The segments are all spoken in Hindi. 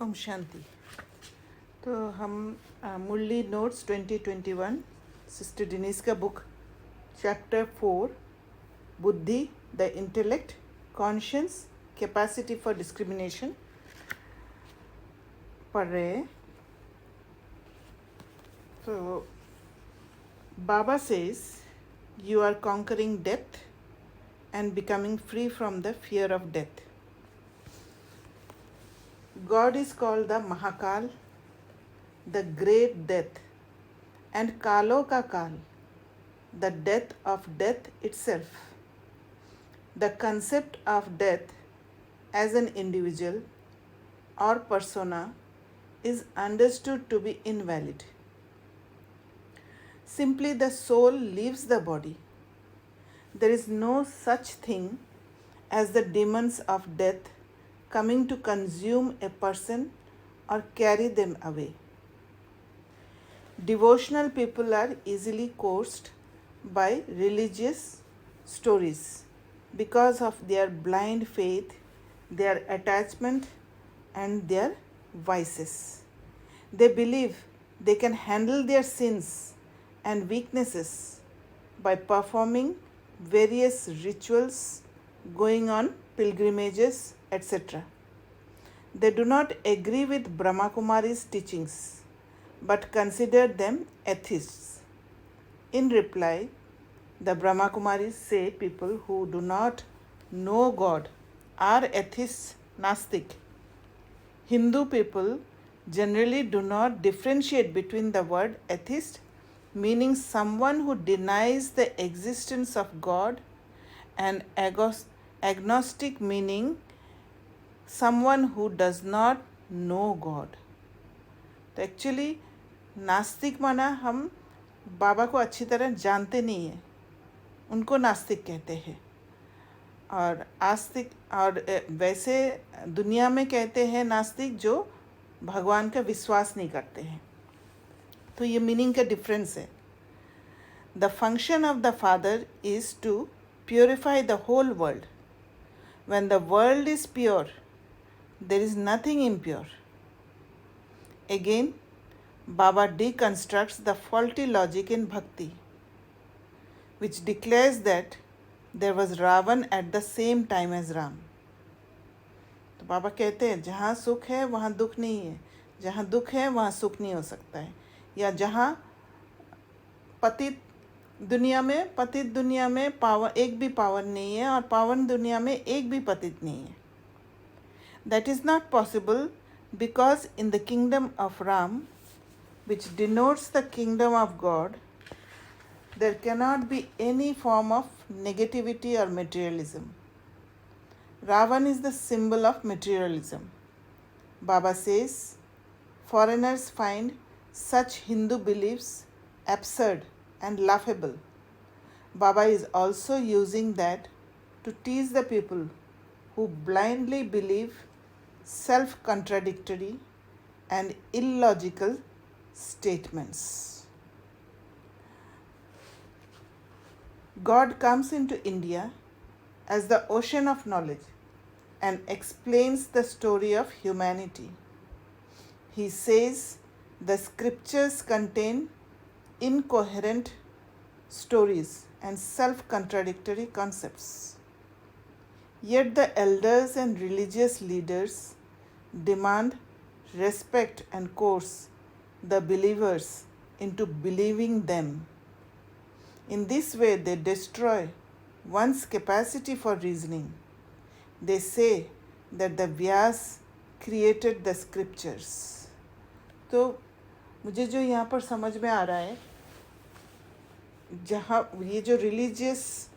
ओम शांति। तो हम मुरली नोट्स 2021 सिस्टर डिनीस का बुक चैप्टर 4 बुद्धि the intellect conscience capacity for discrimination पढ़ रहे हैं। तो बाबा says you are conquering death and becoming free from the fear of death. God is called the Mahakal, the great death, and Kalo ka Kal, the death of death itself. The concept of death as an individual or persona is understood to be invalid. Simply the soul leaves the body. There is no such thing as the demons of death coming to consume a person or carry them away. Devotional people are easily coerced by religious stories because of their blind faith, their attachment, and their vices. They believe they can handle their sins and weaknesses by performing various rituals, going on pilgrimages, etc. They do not agree with Brahma Kumari's teachings but consider them atheists. In reply, the Brahma Kumaris say people who do not know God are atheists, Nastik. Hindu people generally do not differentiate between the word atheist, meaning someone who denies the existence of God, and agnostic, meaning someone who does not know God. तो एक्चुअली नास्तिक माना हम बाबा को अच्छी तरह जानते नहीं हैं, उनको नास्तिक कहते हैं। और आस्तिक और वैसे दुनिया में कहते हैं नास्तिक जो भगवान का विश्वास नहीं करते हैं। तो ये मीनिंग का डिफरेंस है। The function of the father is to purify the whole world. When the world is pure there is nothing impure. Again, Baba deconstructs the faulty logic in Bhakti, which declares that there was Ravan at the same time as Ram. तो बाबा कहते हैं जहाँ सुख है वहाँ दुख नहीं है, जहाँ दुख है वहाँ सुख नहीं हो सकता है, या जहाँ पतित दुनिया में पावन एक भी पावन नहीं है और पावन दुनिया में एक भी पतित नहीं है. That is not possible because in the kingdom of Ram, which denotes the kingdom of God, there cannot be any form of negativity or materialism. Ravan is the symbol of materialism. Baba says, foreigners find such Hindu beliefs absurd and laughable. Baba is also using that to tease the people who blindly believe self-contradictory and illogical statements. God comes into India as the ocean of knowledge and explains the story of humanity. He says the scriptures contain incoherent stories and self-contradictory concepts. Yet the elders and religious leaders demand respect and coerce the believers into believing them. In this way, they destroy one's capacity for reasoning. They say that the Vyas created the scriptures. तो मुझे जो यहाँ पर समझ में आ रहा है, जहाँ ये जो रिलीजियस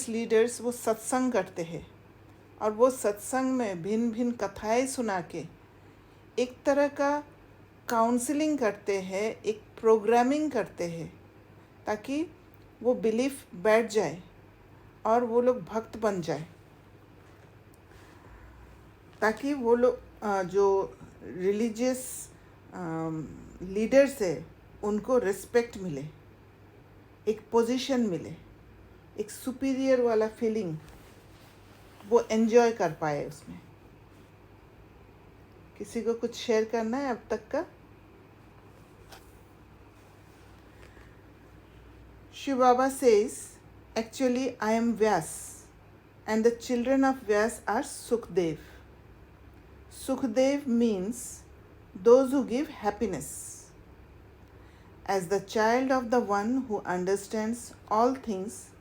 लीडर्स वो सत्संग करते हैं और वो सत्संग में भिन्न भिन्न कथाएं सुना के एक तरह का काउंसलिंग करते हैं, एक प्रोग्रामिंग करते हैं ताकि वो बिलीफ बैठ जाए और वो लोग भक्त बन जाए, ताकि वो लोग जो रिलीजियस लीडर्स है उनको रिस्पेक्ट मिले, एक पोजीशन मिले, एक सुपीरियर वाला फीलिंग वो एंजॉय कर पाए उसमें. किसी को कुछ शेयर करना है अब तक का? Shiv Baba says, actually I am Vyas and the children of Vyas are Sukhdev. Sukhdev means those who give happiness. As the child of the one who understands all things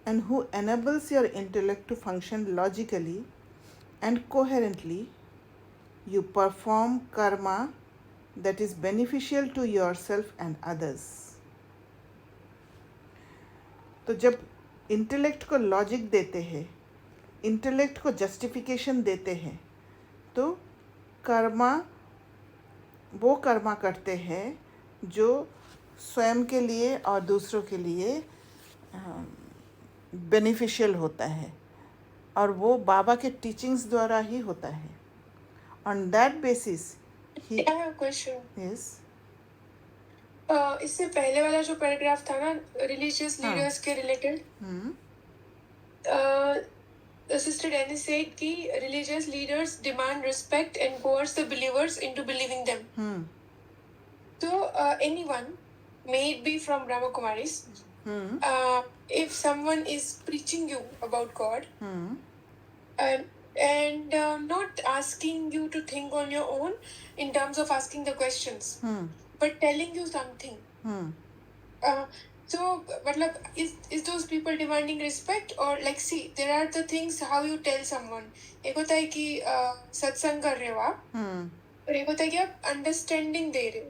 and who enables your intellect to function logically and coherently, you perform karma that is beneficial to yourself and others. तो जब इंटेलेक्ट को लॉजिक देते हैं, इंटेलेक्ट को जस्टिफिकेशन देते हैं, तो वो कर्मा करते हैं जो स्वयं के लिए और दूसरों के लिए बेनिफिशियल होता है, और वो बाबा के टीचिंग्स द्वारा ही होता है. ऑन दैट बेसिस ही. I have a question. Yes. इससे पहले वाला जो पैराग्राफ था ना रिलीजियस लीडर्स के रिलेटेड, सिस्टर डैनी सेड कि religious leaders demand respect and coerce the believers into believing them. तो anyone may it be from Brahma Kumaris, if someone is preaching you about God and not asking you to think on your own in terms of asking the questions, but telling you something, so matlab is those people demanding respect? Or like, see, there are the things how you tell someone. एक होता है कि सत्संग कर रहे हो आप, और एक होता है कि आप अंडरस्टैंडिंग दे रहे हो.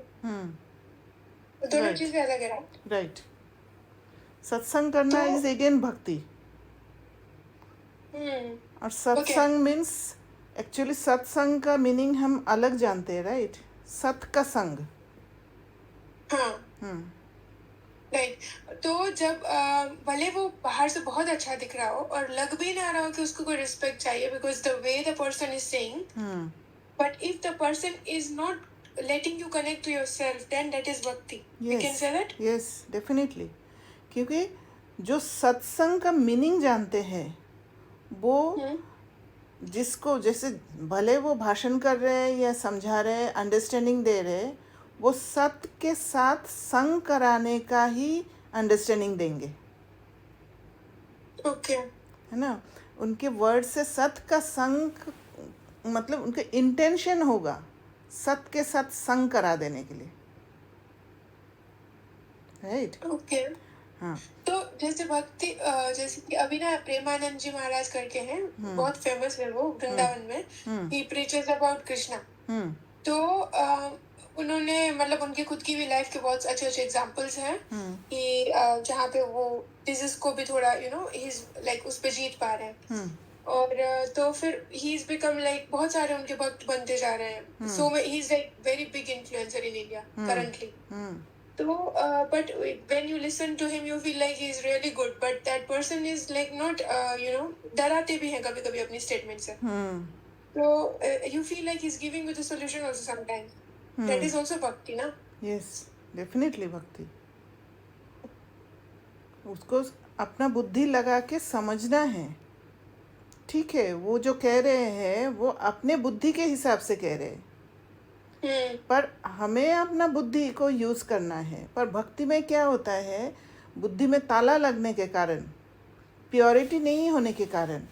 दोनों चीजें अलग है. राइट. सत्संग करना इज अगेन भक्ति. और सत्संग मीन्स एक्चुअली सत्संग का मीनिंग हम अलग जानते हैं, राइट? सत का संग. हाँ. राइट. तो जब भले वो बाहर से बहुत अच्छा दिख रहा हो और लग भी ना रहा हो कि उसको कोई रिस्पेक्ट चाहिए, because the way the person is saying, but if the person is not letting you connect to yourself, then that is bhakti. We can say that? Yes, definitely. क्योंकि जो सत्संग का मीनिंग जानते हैं वो जिसको, जैसे भले वो भाषण कर रहे हैं या समझा रहे हैं, अंडरस्टैंडिंग दे रहे हैं, वो सत के साथ संग कराने का ही अंडरस्टैंडिंग देंगे. ओके. है ना? उनके वर्ड से सत का संग मतलब उनका इंटेंशन होगा सत के साथ संग करा देने के लिए, राइट? ओके. हाँ. तो जैसे भक्ति, जैसे कि अभी ना प्रेमानंद जी महाराज करके हैं, बहुत फेमस है वो वृंदावन में. ही प्रीचेस अबाउट कृष्णा. तो उन्होंने मतलब उनके खुद की भी लाइफ के बहुत अच्छे अच्छे एग्जांपल्स हैं कि जहाँ पे वो डिजीज को भी थोड़ा ही इज लाइक उस पे जीत पा रहे हैं. और तो फिर ही इज बिकम लाइक बहुत सारे उनके भक्त बनते जा रहे हैं. So he is like very big influencer in India currently. तो but when you listen to him you feel like he is really good, but that person is like not डराते भी हैं कभी कभी अपनी स्टेटमेंट से. तो you feel like he is giving you the solution also sometimes. That is also bhakti ना. यस, डेफिनेटली भक्ति. उसको अपना बुद्धि लगा के समझना है. ठीक है, वो जो कह रहे हैं वो अपने बुद्धि के हिसाब से कह रहे हैं, पर हमें अपना बुद्धि को यूज़ करना है. पर भक्ति में क्या होता है, बुद्धि में ताला लगने के कारण, प्योरिटी नहीं होने के कारण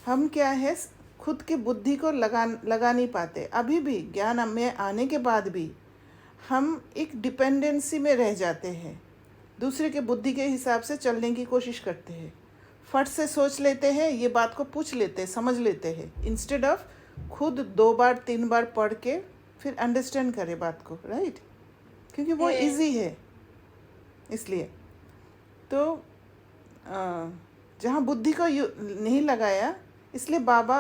हम क्या है खुद की बुद्धि को लगा नहीं पाते. अभी भी ज्ञान में आने के बाद भी हम एक डिपेंडेंसी में रह जाते हैं, दूसरे के बुद्धि के हिसाब से चलने की कोशिश करते हैं. फट से सोच लेते हैं, ये बात को पूछ लेते हैं, समझ लेते हैं, इंस्टेड ऑफ खुद 2 बार 3 बार पढ़ के फिर अंडरस्टैंड करें बात को, राइट? क्योंकि वो इजी है. इसलिए तो जहाँ बुद्धि को नहीं लगाया, इसलिए बाबा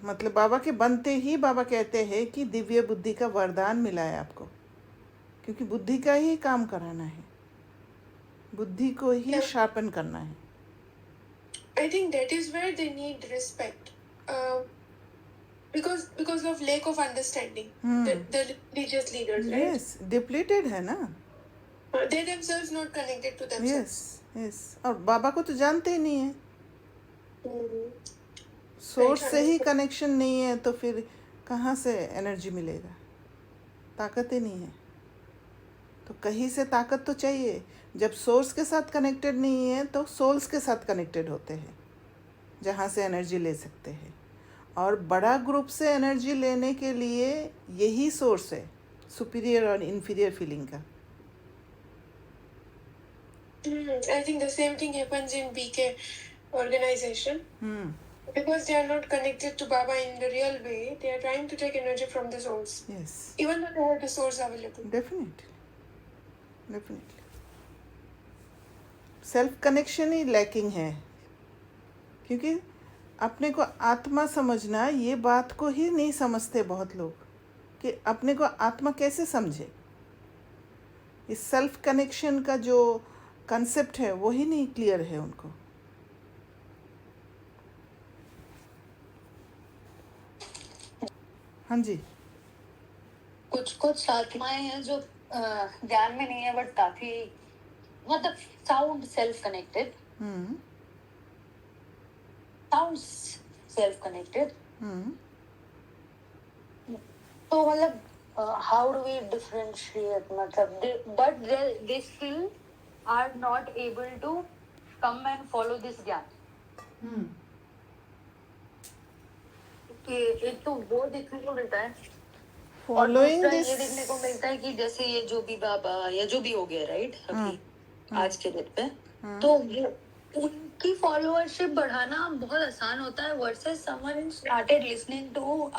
मतलब बाबा के बनते ही बाबा कहते हैं कि दिव्य बुद्धि का वरदान मिला है आपको, क्योंकि बुद्धि का ही काम कराना है, बुद्धि को ही शार्पन करना है. I think that is where they need respect, because of lack of understanding. The religious leaders, right? Yes, depleted है ना. They themselves not connected to themselves. Yes. और बाबा को तो जानते ही नहीं है. सोर्स से ही understood. कनेक्शन नहीं है तो फिर कहाँ से एनर्जी मिलेगा? ताकत ही नहीं है। तो कहीं से ताकत तो चाहिए। जब सोर्स के साथ कनेक्टेड नहीं है तो सोल्स के साथ कनेक्टेड होते हैं, जहाँ से एनर्जी ले सकते हैं। और बड़ा ग्रुप से एनर्जी लेने के लिए यही सोर्स है, सुपीरियर और इन्फीरियर फीलिंग का। I think the same thing happens in BK organization. Because they are not connected to Baba in the real way, they are trying to take energy from the souls. Yes, Even though they have the source available. Definitely self connection he lacking है, क्योंकि अपने को आत्मा समझना, ये बात को ही नहीं समझते बहुत लोग कि अपने को आत्मा कैसे समझे। इस सेल्फ कनेक्शन का जो कंसेप्ट है वो ही नहीं क्लियर है उनको। हाँ जी। कुछ आत्माएं हैं जो ज्ञान में नहीं है बट काफी मतलब साउंड सेल्फ कनेक्टेड तो मतलब हाउ डू वी डिफरेंशिएट मतलब but they still are not able to come and follow this gyan. एक तो वो देखने को मिलता है और दूसरा ये देखने को मिलता है कि जैसे ये जो भी बाबा या जो भी हो गया राइट अभी आज के डेट पे तो उनकी फॉलोअरशिप बढ़ाना बहुत आसान होता है versus someone who started listening to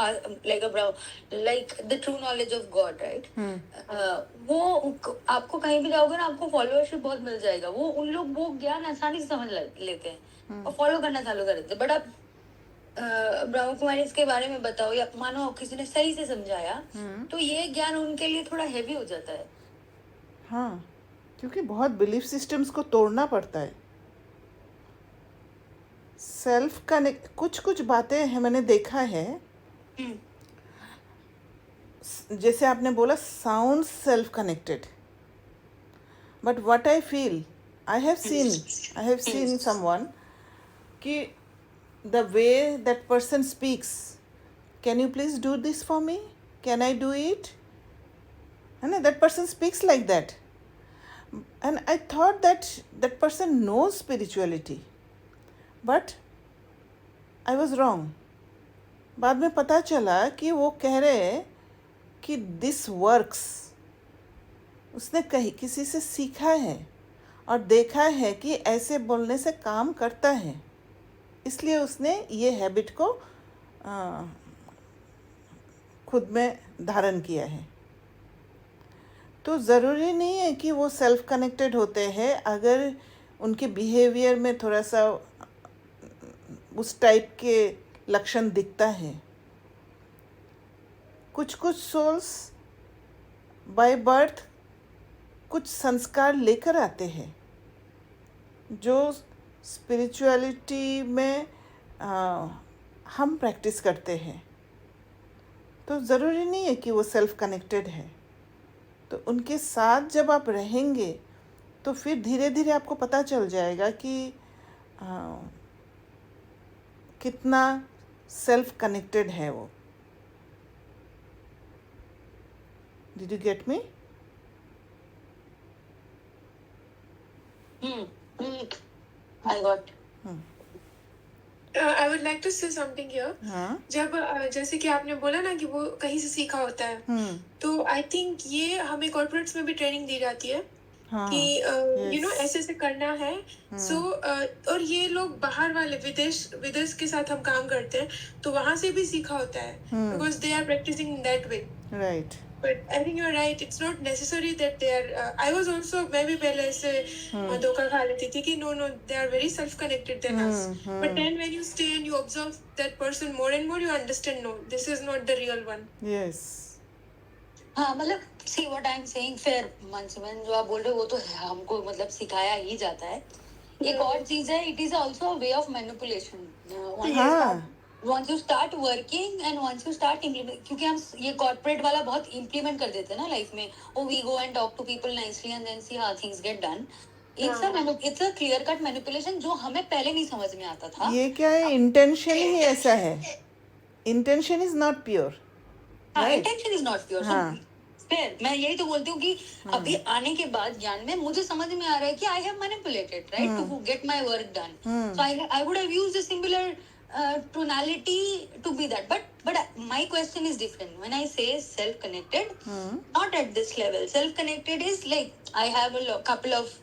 like the true knowledge of God right. वो आपको कहीं भी जाओगे ना आपको फॉलोअरशिप बहुत मिल जाएगा। वो उन लोग वो ज्ञान आसानी से समझ लेते हैं और फॉलो करना चालू कर देते हैं। बट अब ब्रह्म कुमारी इसके बारे में बताओ या मानो किसी ने सही से समझाया तो ये ज्ञान उनके लिए थोड़ा हैवी हो जाता है। हाँ, क्योंकि बहुत बिलीफ सिस्टम्स को तोड़ना पड़ता है। सेल्फ कनेक्ट कुछ बातें हैं मैंने देखा है, जैसे आपने बोला sound self connected, but what I feel I have seen someone कि the way that person speaks, can you please do this for me, can I do it, and that person speaks like that, and I thought that that person knows spirituality, but I was wrong. बाद में पता चला कि वो कह रहे कि this works, उसने कहीं किसी से सीखा है और देखा है कि ऐसे बोलने से काम करता है, इसलिए उसने ये हैबिट को खुद में धारण किया है। तो ज़रूरी नहीं है कि वो सेल्फ कनेक्टेड होते हैं अगर उनके बिहेवियर में थोड़ा सा उस टाइप के लक्षण दिखता है। कुछ सोल्स बाय बर्थ कुछ संस्कार लेकर आते हैं जो स्पिरिचुअलिटी में हम प्रैक्टिस करते हैं, तो ज़रूरी नहीं है कि वो सेल्फ कनेक्टेड है। तो उनके साथ जब आप रहेंगे तो फिर धीरे धीरे आपको पता चल जाएगा कि कितना सेल्फ कनेक्टेड है वो। Did you get me? I got. I would like to say something here. जब जैसे कि आपने बोला ना कि वो कहीं से सीखा होता है, तो आई थिंक ये हमें कॉर्पोरेट्स में भी ट्रेनिंग दी जाती है कि यू नो ऐसे ऐसे करना है। सो और ये लोग बाहर वाले विदेश के साथ हम काम करते हैं तो वहाँ से भी सीखा होता है because they are practising that way. Right. But I think you're right. It's not necessary that they are. I was also maybe पहले ऐसे धोखा खा लेती थी कि no, they are very self-connected than us. But then when you stay and you observe that person more and more, you understand no, this is not the real one. Yes. हाँ मतलब see what I'm saying fair मंचमन जो आप बोल रहे हो वो तो हमको मतलब सिखाया ही जाता है। एक और चीज है, it is also a way of manipulation. Once you start working and once you start implement, क्योंकि हम ये corporate वाला बहुत implement कर देते हैं ना लाइफ में। Oh, we go and talk to people nicely and then see how things get done. It's a clear cut manipulation जो हमें पहले नहीं समझ में आता था. ये क्या है, इंटेंशन ही ऐसा है, इंटेंशन इज नॉट प्योर. हाँ, Right. Intention is not pure. हाँ. फिर मैं यही तो बोलती हूँ कि अभी आने के बाद ज्ञान में मुझे समझ में आ रहा है कि I have manipulated right to get my work done. So I would have used a similar tonality to be that, but my question is different. When I say self connected, not at this level. Self connected is like I have a couple of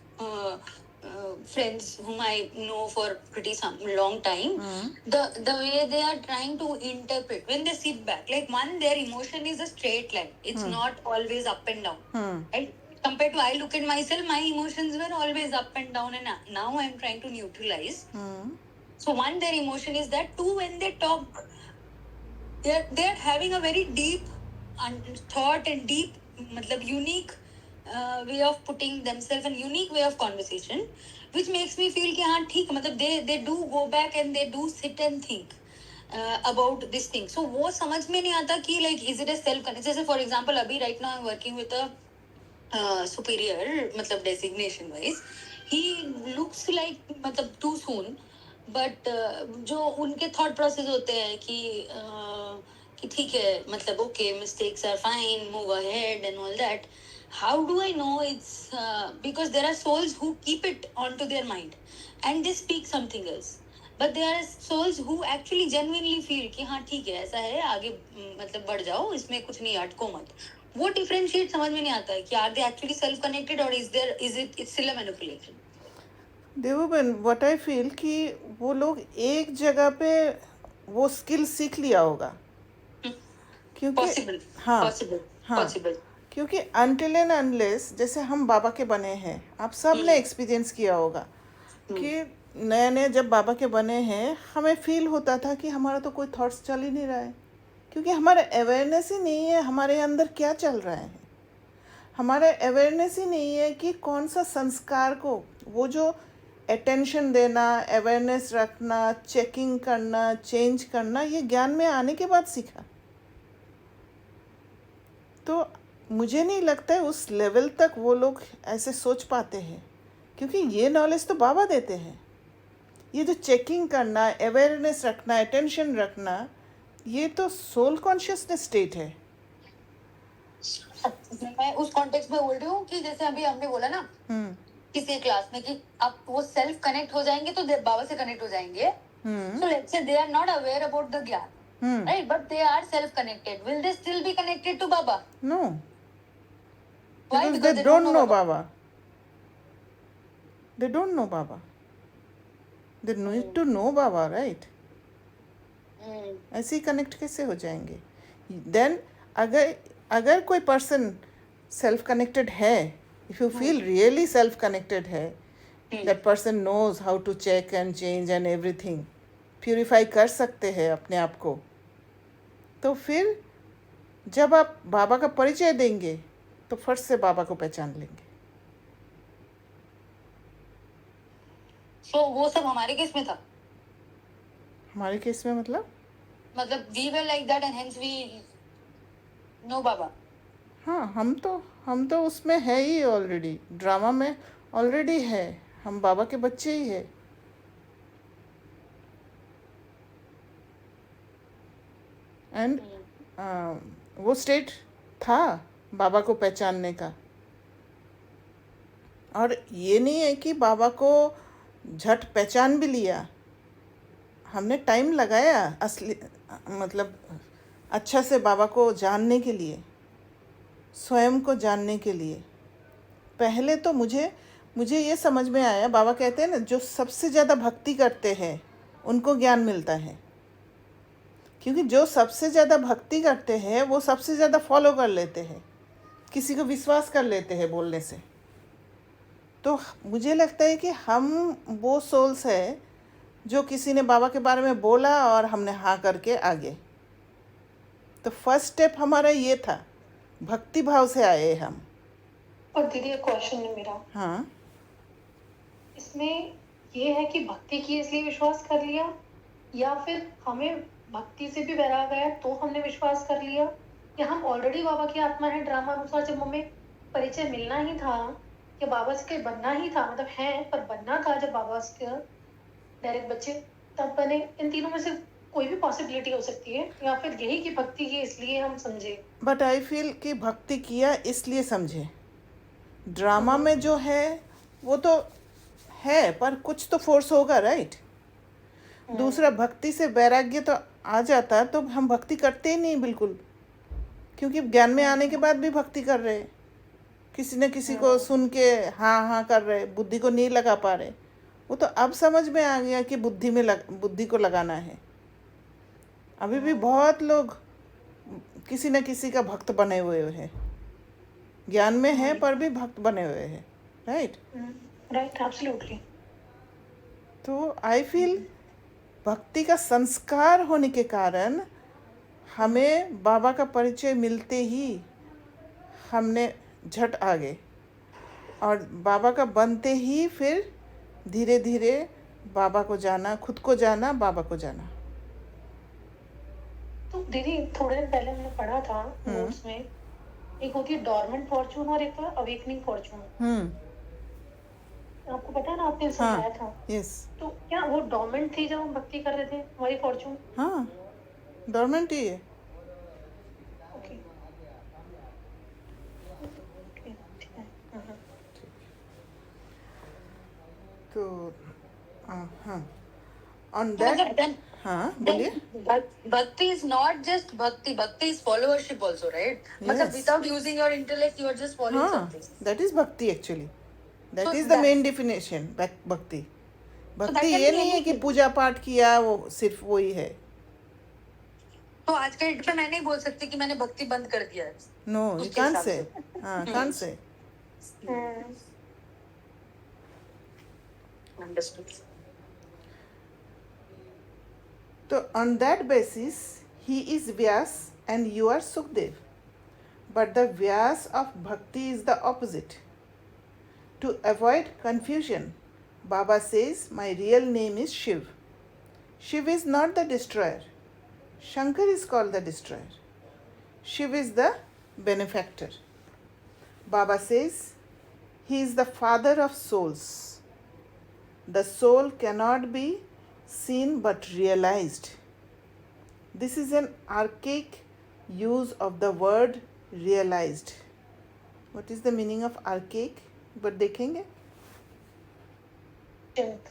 friends whom I know for pretty long time. The way they are trying to interpret when they sit back, like one, their emotion is a straight line. It's not always up and down. Right? Compared to I look at myself, my emotions were always up and down, and now I'm trying to neutralize. So one, their emotion is that. Two, when they talk, they're having a very deep thought and deep, matlab unique way of putting themselves and unique way of conversation, which makes me feel कि हाँ ठीक, मतलब they do go back and they do sit and think about this thing. So वो समझ में नहीं आता कि like is it a self connect. जैसे for example अभी right now I'm working with a superior, मतलब designation wise, he looks like मतलब too soon, बट जो उनके थॉट प्रोसेस होते हैं कि ठीक है, मतलब okay, mistakes are fine, move ahead and all that. How do I know? It's because there are souls who keep it onto their mind and they speak something else, but there are souls who actually genuinely feel कि हाँ ठीक है, ऐसा है, आगे मतलब बढ़ जाओ, इसमें कुछ नहीं, अटको मत. वो डिफरेंशिएट समझ में नहीं आता है कि are they actually self connected और is it still a manipulation. देवोबन, व्हाट आई फील कि वो लोग एक जगह पे वो स्किल सीख लिया होगा, क्योंकि पॉसिबल. हाँ पॉसिबल. हाँ पॉसिबल. क्योंकि अनटिल एंड अनलेस, जैसे हम बाबा के बने हैं, आप सब ने एक्सपीरियंस किया होगा कि नए नए जब बाबा के बने हैं, हमें फील होता था कि हमारा तो कोई थॉट्स चल ही नहीं रहा है, क्योंकि हमारा अवेयरनेस ही नहीं है हमारे अंदर क्या चल रहा है. हमारा अवेयरनेस ही नहीं है कि कौन सा संस्कार को, वो जो अटेंशन देना, अवेयरनेस रखना, चेकिंग करना, चेंज करना, ये ज्ञान में आने के बाद सीखा. तो मुझे नहीं लगता है उस लेवल तक वो लोग ऐसे सोच पाते हैं, क्योंकि ये नॉलेज तो बाबा देते हैं. ये जो चेकिंग करना, अवेयरनेस रखना, अटेंशन रखना, ये तो सोल कॉन्शियसनेस स्टेट है. मैं उस कॉन्टेक्स्ट में बोल रही हूँ कि जैसे अभी हमने बोला ना किसी क्लास में कि आप वो सेल्फ कनेक्ट हो जाएंगे तो बाबा से कनेक्ट हो जाएंगे. So let's say they are not aware about the gyan, right, but they are self connected. Will they still be connected to Baba? No. Why? Because they don't know Baba. They don't know Baba. They need to know Baba, right? ऐसे ही कनेक्ट कैसे हो जाएंगे? Then अगर कोई पर्सन सेल्फ कनेक्टेड है, if you feel really self connected है, that person knows how to check and change and everything, purify कर सकते हैं अपने आप को, तो फिर जब आप बाबा का परिचय देंगे तो फट से बाबा को पहचान लेंगे. So वो सब हमारे केस में था. हमारे केस में मतलब we were like that and hence we know Baba. हाँ, हम तो उसमें है ही ऑलरेडी, ड्रामा में ऑलरेडी है, हम बाबा के बच्चे ही है. एंड वो स्टेट था बाबा को पहचानने का. और ये नहीं है कि बाबा को झट पहचान भी लिया, हमने टाइम लगाया असली, मतलब अच्छा से बाबा को जानने के लिए, स्वयं को जानने के लिए. पहले तो मुझे ये समझ में आया, बाबा कहते हैं ना, जो सबसे ज़्यादा भक्ति करते हैं उनको ज्ञान मिलता है, क्योंकि जो सबसे ज़्यादा भक्ति करते हैं वो सबसे ज़्यादा फॉलो कर लेते हैं, किसी को विश्वास कर लेते हैं बोलने से. तो मुझे लगता है कि हम वो सोल्स है जो किसी ने बाबा के बारे में बोला और हमने हाँ करके आगे. तो फर्स्ट स्टेप हमारा ये था, भक्ति भाव से आए हम. और दीदी एक क्वेश्चन है मेरा. हाँ, इसमें ये है कि भक्ति की इसलिए विश्वास कर लिया, या फिर हमें भक्ति से भी वैराग आया तो हमने विश्वास कर लिया, या हम ऑलरेडी बाबा की आत्मा है, ड्रामा अनुसार जब हमें परिचय मिलना ही था या बाबा से कहीं बनना ही था, मतलब है पर बनना था जब बाबा से डायरेक्ट बच्चे, तब बने। इन तीनों में से कोई भी पॉसिबिलिटी हो सकती है, या फिर यही कि भक्ति की इसलिए हम समझे। बट आई फील कि भक्ति किया इसलिए समझे। ड्रामा में जो है वो तो है, पर कुछ तो फोर्स होगा, राइट। दूसरा, भक्ति से वैराग्य तो आ जाता है तो हम भक्ति करते ही नहीं बिल्कुल, क्योंकि ज्ञान में आने के बाद भी भक्ति कर रहे हैं, किसी न किसी को सुन के हाँ हाँ कर रहे, बुद्धि को नहीं लगा पा रहे। वो तो अब समझ में आ गया कि बुद्धि को लगाना है। अभी भी बहुत लोग किसी न किसी का भक्त बने हुए हैं, ज्ञान में है पर भी भक्त बने हुए हैं, राइट। Right, absolutely. तो आई फील भक्ति का संस्कार होने के कारण हमें बाबा का परिचय मिलते ही हमने झट आ गए, और बाबा का बनते ही फिर धीरे धीरे बाबा को जाना, खुद को जाना, बाबा को जाना। तो दीदी थोड़े दिन पहले हमने पढ़ा था नोट्स में, एक होती है डॉर्मेंट फॉर्चून और एक अवेकनिंग फॉर्चून। आपको पता है ना, आपने समझाया था। यस। तो क्या वो डॉर्मेंट थी जब हम भक्ति कर रहे थे, हमारी फॉर्चून? हाँ, डॉर्मेंट ही है। ओके, ठीक है। तो हाँ, ऑन तो मतलब दैट, then हाँ बोलिए। bhakti is not just bhakti is followership also, right? मतलब Yes. without using your intellect you are just following हाँ, something. दैट इज भक्ति actually, that So is the that- main definition भक्ति। भक्ति can ये be नहीं है कि anything. पूजा पाठ किया वो सिर्फ वही है। तो आज के डेट पे मैं नहीं बोल सकती कि मैंने भक्ति बंद कर दिया है। नो, यू उसके कांट हिसाब से। से। हाँ, कांट से। Understood. तो on that basis he is Vyas and you are Sukdev, but the Vyas of bhakti is the opposite. To avoid confusion, Baba says my real name is Shiv. Shiv is not the destroyer. Shankar is called the destroyer. Shiv is the benefactor. Baba says he is the father of souls. The soul cannot be seen but realized. This is an archaic use of the word realized. What is the meaning of archaic? but देखेंगे। Ancient.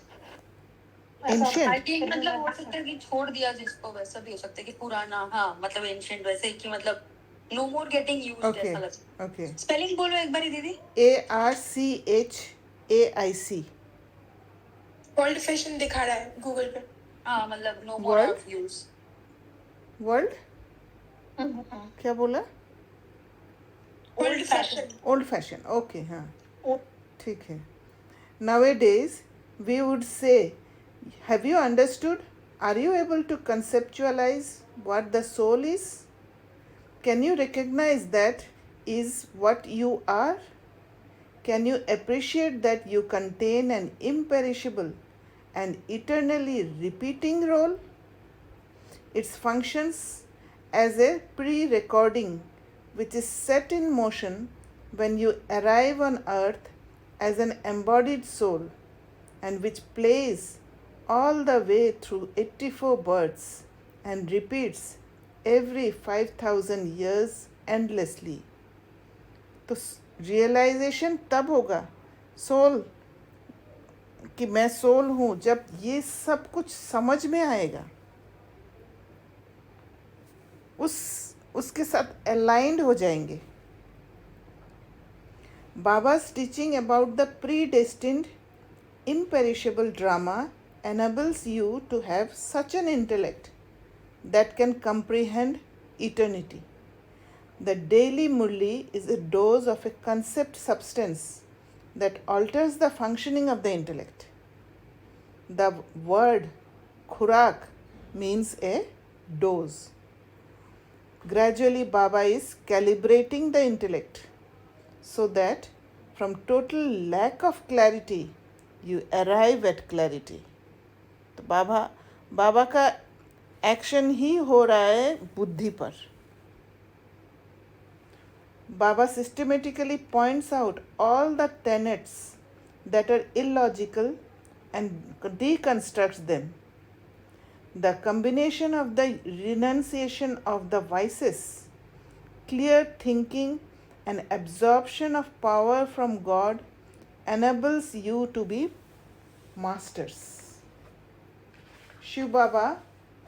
Archaic मतलब हो सकता है कि छोड़ दिया जिसको, वैसा भी हो सकता है कि पुराना। हाँ, मतलब एंशिएंट वैसे ही कि मतलब नो मोर गेटिंग यूज्ड, Okay. ऐसा लग सकता है। Okay. स्पेलिंग बोलो एक बारी दीदी। ARCHAIC. ओल्ड फैशन दिखा रहा है गूगल पे। हाँ, मतलब no more Word? Of use. World? क्या बोला? Old fashion. Old fashion. Okay, हाँ, ठीक है। Nowadays we would say, have you understood? Are you able to conceptualize what the soul is? Can you recognize that is what you are? Can you appreciate that you contain an imperishable and eternally repeating role? It functions as a pre-recording which is set in motion when you arrive on earth as an embodied soul, and which plays all the way through 84 births and repeats every 5,000 years endlessly. तो रियलाइजेशन तब होगा सोल कि मैं सोल हूँ, जब ये सब कुछ समझ में आएगा, उसके साथ अलाइंड हो जाएंगे। Baba's teaching about the predestined imperishable drama enables you to have such an intellect that can comprehend eternity. The daily murli is a dose of a concept substance that alters the functioning of the intellect. The word khurak means a dose. Gradually, Baba is calibrating the intellect so that from total lack of clarity you arrive at clarity. तो बाबा का एक्शन ही हो रहा है बुद्धि पर। Baba systematically points out all the tenets that are illogical and deconstructs them. The combination of the renunciation of the vices, clear thinking, and absorption of power from God enables you to be masters. Shiv Baba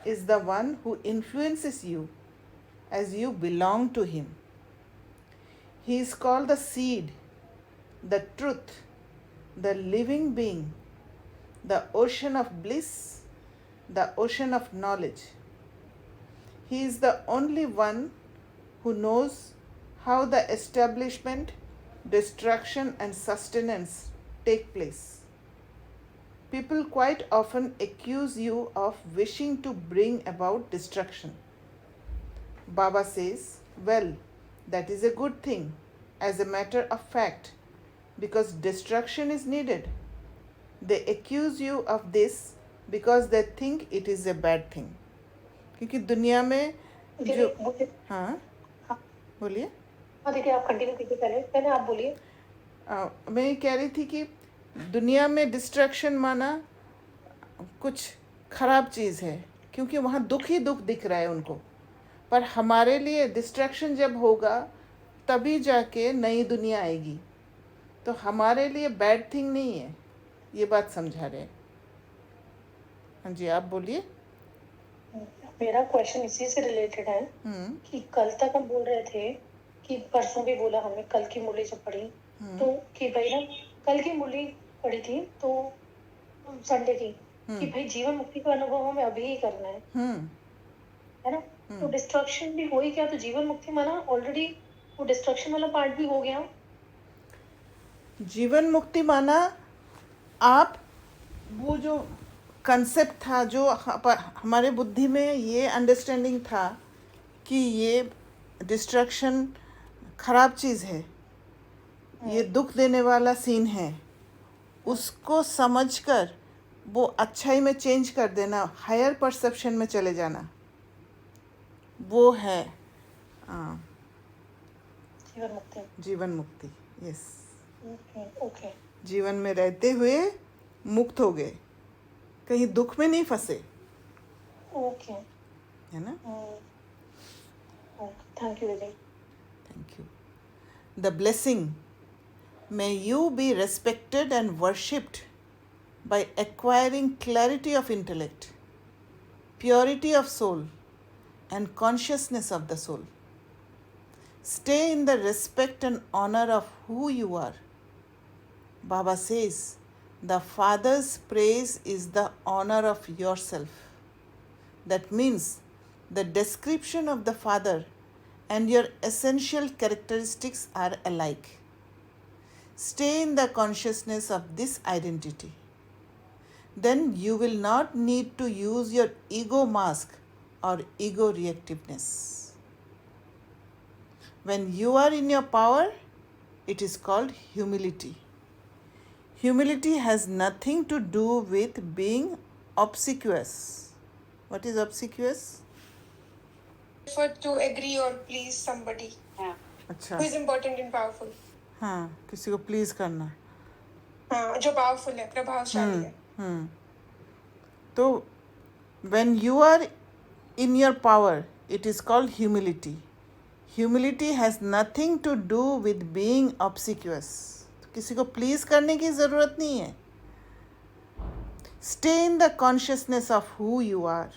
is the one who influences you as you belong to him. He is called the seed, the truth, the living being, the ocean of bliss, the ocean of knowledge. He is the only one who knows how the establishment, destruction, and sustenance take place. People quite often accuse you of wishing to bring about destruction. Baba says, well, that is a good thing as a matter of fact because destruction is needed. They accuse you of this because they think it is a bad thing. क्योंकि दुनिया में जो हाँ बोलिए हाँ देखिए आप कंटिन्यू कीजिए पहले आप बोलिए मैं ये कह रही थी कि दुनिया में डिस्ट्रैक्शन माना कुछ खराब चीज़ है क्योंकि वहाँ दुख ही दुख दिख रहा है उनको पर हमारे लिए डिस्ट्रैक्शन जब होगा तभी जाके नई दुनिया आएगी तो हमारे लिए बैड थिंग नहीं है ये बात समझा रहे हैं हाँ जी आप बोलिए मेरा क्वेश्चन इसी से रिलेटेड है कि कल तक हम बोल रहे थे कि परसों भी बोला हमने कल की मुरली जब पढ़ी तो कि भाई ना कल की मुरली पढ़ी थी तो संडे की कि भाई जीवन मुक्ति का अनुभव हमें अभी ही करना है ना तो डिस्ट्रक्शन भी हो ही क्या तो जीवन मुक्ति माना ऑलरेडी वो डिस्ट्रक्शन वाला पार्ट भी हो गया जीवन मुक्ति माना आप वो जो कंसेप्ट था जो हमारे बुद्धि में ये अंडरस्टैंडिंग था कि ये डिस्ट्रक्शन खराब चीज़ है ये दुख देने वाला सीन है उसको समझकर वो अच्छाई में चेंज कर देना हायर परसेप्शन में चले जाना वो है जीवन मुक्ति यस ओके जीवन में रहते हुए मुक्त हो गए कहीं दुख में नहीं फंसे ओके है ना thank you Vijay thank you the blessing may you be respected and worshipped by acquiring clarity of intellect, purity of soul, and consciousness of the soul. Stay in the respect and honor of who you are. Baba says, the Father's praise is the honor of yourself. That means the description of the Father and your essential characteristics are alike. Stay in the consciousness of this identity. Then you will not need to use your ego mask or ego reactiveness. When you are in your power, it is called humility. Humility has nothing to do with being obsequious. What is obsequious? For to agree or please somebody अच्छा who is important and powerful. हाँ किसी को प्लीज करना हाँ जो पावरफुल है प्रभावशाली है तो when you are in your power it is called humility. Humility has nothing to do with being obsequious. तो किसी को प्लीज करने की ज़रूरत नहीं है. Stay in the consciousness of who you are.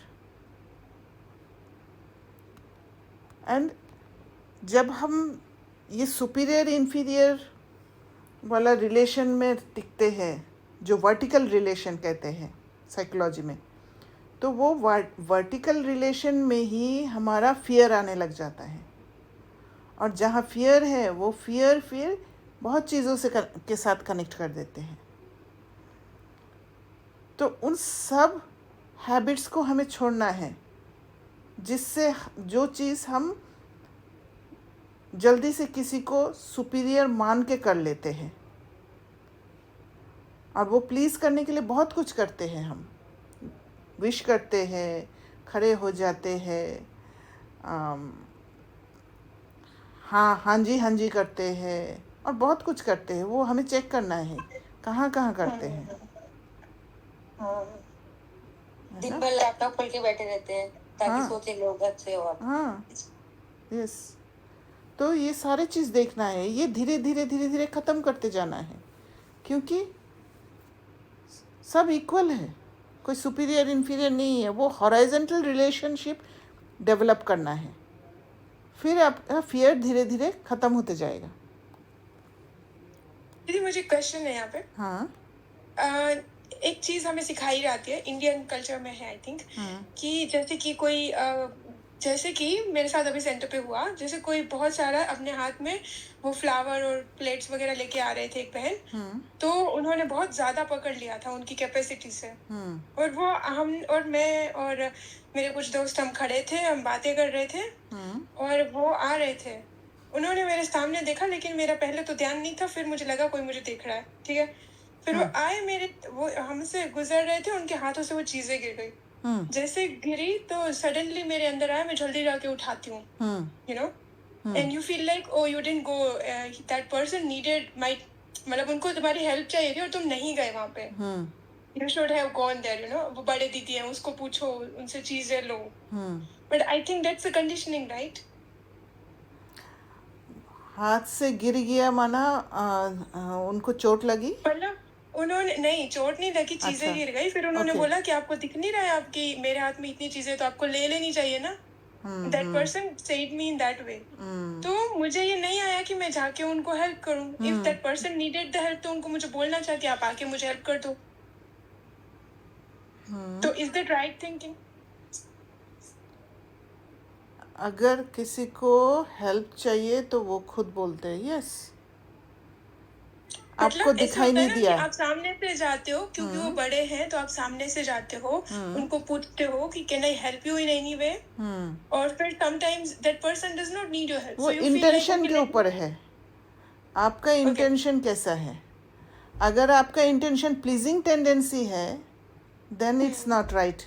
And जब हम ये सुपीरियर इन्फीरियर वाला रिलेशन में टिकते हैं जो वर्टिकल रिलेशन कहते हैं साइकोलॉजी में तो वो वर्टिकल रिलेशन में ही हमारा फियर आने लग जाता है और जहाँ फियर है वो फियर फिर बहुत चीज़ों से के साथ कनेक्ट कर देते हैं तो उन सब हैबिट्स को हमें छोड़ना है जिससे जो चीज़ हम जल्दी से किसी को सुपीरियर मान के कर लेते हैं और वो प्लीज़ करने के लिए बहुत कुछ करते हैं हम विश करते हैं खड़े हो जाते हैं हाँ जी करते हैं और बहुत कुछ करते हैं, वो हमें चेक करना है कहाँ कहाँ करते हैं, हाँ है दिन ना? भर लैपटॉप खोल के बैठे रहते हैं ताकि हाँ सोचे लोग अच्छे हो आप। हाँ यस। तो ये सारे चीज़ देखना है, ये धीरे धीरे ख़त्म करते जाना है, क्योंकि सब इक्वल है, कोई सुपीरियर इन्फीरियर नहीं है, वो हॉराइजेंटल रिलेशनशिप डेवलप करना है, फिर आपका फियर धीरे धीरे ख़त्म होते जाएगा। दीदी मुझे क्वेश्चन है यहाँ पे। हाँ एक चीज हमें सिखाई जाती है, इंडियन कल्चर में है आई थिंक, हाँ कि जैसे कि कोई जैसे कि मेरे साथ अभी सेंटर पे हुआ, जैसे कोई बहुत सारा अपने हाथ में वो फ्लावर और प्लेट्स वगैरह लेके आ रहे थे एक बहन, हाँ तो उन्होंने बहुत ज्यादा पकड़ लिया था उनकी कैपेसिटी से, हाँ और वो हम और मैं और मेरे कुछ दोस्त हम खड़े थे, हम बातें कर रहे थे, हाँ और वो आ रहे थे, उन्होंने मेरे सामने देखा, लेकिन मेरा पहले तो ध्यान नहीं था, फिर मुझे लगा कोई मुझे देख रहा है, ठीक है, फिर वो हाँ आए मेरे, वो हमसे गुजर रहे थे, उनके हाथों से वो चीजें गिर गई, हाँ जैसे गिरी तो सडनली मेरे अंदर आया, मैं जल्दी जाके उठाती हूँ, हाँ you know, and you feel like oh you didn't go, that person needed my, मतलब उनको तुम्हारी हेल्प चाहिए थी और तुम नहीं गए वहां पे, हाँ you should have gone there, you know, वो बड़े दीदी हैं, उसको पूछो, उनसे चीजें लो, हाँ। But I think that's a conditioning, right? हाथ से गिर गया माना उनको चोट लगी। मतलब उन्होंने, नहीं चोट नहीं लगी, चीजें अच्छा गिर गई, फिर उन्होंने ओके। बोला कि आपको दिख नहीं रहा है, आपकी मेरे हाथ में इतनी चीजें तो आपको ले लेनी चाहिए ना, that person said me in that way, तो मुझे ये नहीं आया कि मैं जाके उनको हेल्प करूं, if that person needed the help तो उनको मुझे बोलना चाहिए कि आप आके मुझे हेल्प कर दो, तो इज दैट राइट थिंकिंग? अगर किसी को हेल्प चाहिए तो वो खुद बोलते हैं यस, आपको मतलब ऐसे दिखाई होता है नहीं ना कि दिया। आप सामने से जाते हो, क्योंकि वो बड़े हैं तो आप सामने से जाते हो, उनको पूछते हो कि can I help you in any way, और फिर sometimes that person does not need your help, वो so you feel like intention okay के लेट ऊपर मी, है, आपका ओके, इंटेंशन कैसा है। अगर आपका इंटेंशन प्लीजिंग टेंडेंसी है then it's not right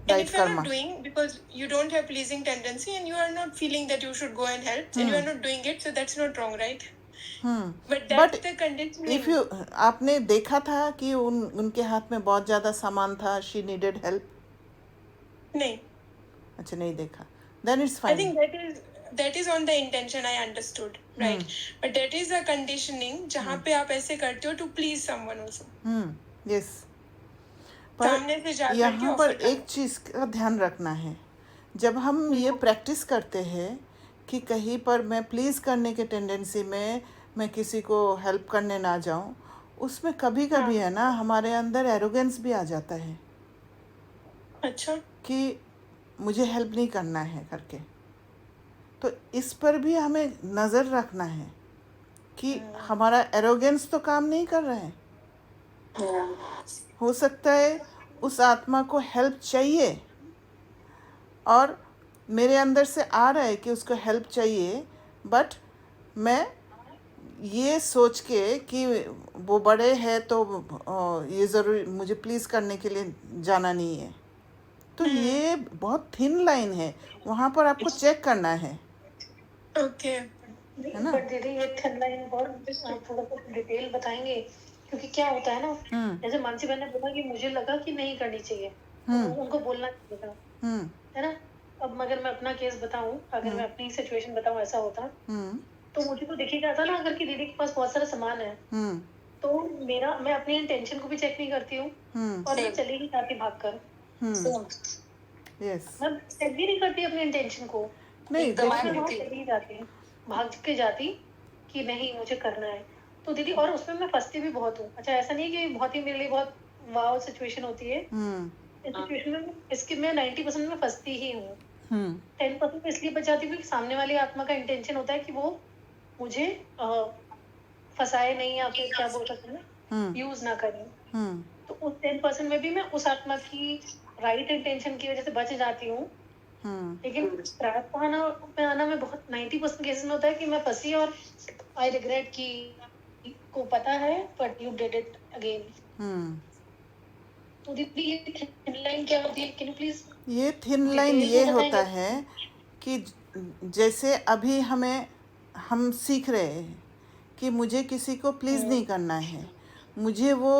and right if you're not karma. doing because you don't have pleasing tendency and you are not feeling that you should go and help and you are not doing it, so that's not wrong, right? But but that's the if conditioning. You, आपने देखा था कि उनके हाथ में बहुत ज़्यादा सामान था, शी नीडेड हेल्प? नहीं, अच्छा नहीं देखा, then it's I fine. think that is on the intention, I understood, right? But that is a conditioning जहाँ पे आप ऐसे करते हो to please someone also, yes. पर सामने से जा करके यहाँ पर ऑफर एक करना। चीज़ का ध्यान रखना है, जब हम ये प्रैक्टिस करते हैं कि कहीं पर मैं प्लीज़ करने के टेंडेंसी में मैं किसी को हेल्प करने ना जाऊँ, उसमें कभी कभी है ना हमारे अंदर एरोगेंस भी आ जाता है अच्छा, कि मुझे हेल्प नहीं करना है करके। तो इस पर भी हमें नज़र रखना है कि हमारा एरोगेंस तो काम नहीं कर रहा है। हो सकता है उस आत्मा को हेल्प चाहिए और मेरे अंदर से आ रहा है कि उसको हेल्प चाहिए, बट मैं ये सोच के कि वो बड़े हैं तो ये ज़रूरी मुझे प्लीज़ करने के लिए जाना नहीं है। तो ये बहुत थिन लाइन है, वहाँ पर आपको चेक करना है ओके, ना? बट दीदी ये थिन लाइन बहुत आप थोड़ा सा डिटेल बताएंगे, क्योंकि क्या होता है ना, जैसे मानसी बहन ने बोला कि मुझे लगा कि नहीं करनी चाहिए, तो उनको बोलना चाहिए था, है ना। अब मगर मैं अपना केस बताऊं, अगर मैं अपनी सिचुएशन बताऊं, ऐसा होता तो मुझे तो दिखेगा था ना, अगर कि दीदी के पास बहुत सारा सामान है, तो मैं अपनी इंटेंशन को भी चेक नहीं करती हूँ, और मैं चली ही जाती भाग कर, यस। मैं चेक भी नहीं करती अपनी इंटेंशन को, नहीं एकदम मैं देखिए, वहाँ चली ही जाती, भाग के जाती कि नहीं मुझे करना है। तो दीदी, और उसमें मैं फंसती भी बहुत हूँ। अच्छा, ऐसा नहीं कि बहुत ही मेरे लिए बहुत वाव सिचुएशन होती है, इस सिचुएशन में इसकी मैं 90% में फंसती ही हूँ, 10% इसलिए बच जाती हूँ क्योंकि सामने वाली आत्मा का इंटेंशन होता है कि वो मुझे फंसाए नहीं, या फिर क्या बोल सकते हैं ना, यूज ना करें। तो उस 10% में भी मैं उस आत्मा की राइट इंटेंशन की वजह से बच जाती हूँ, लेकिन प्रार्थना में आना में बहुत 90% केसेस में होता है कि मैं फंसी और आई रिग्रेट कि को पता है but you did it again. तो दीदी ये थिन लाइन क्या होती है, कैन यू प्लीज ये थिन लाइन डिटेल ये में होता बताएंगे? है कि जैसे अभी हम सीख रहे हैं कि मुझे किसी को प्लीज़ नहीं करना है, मुझे वो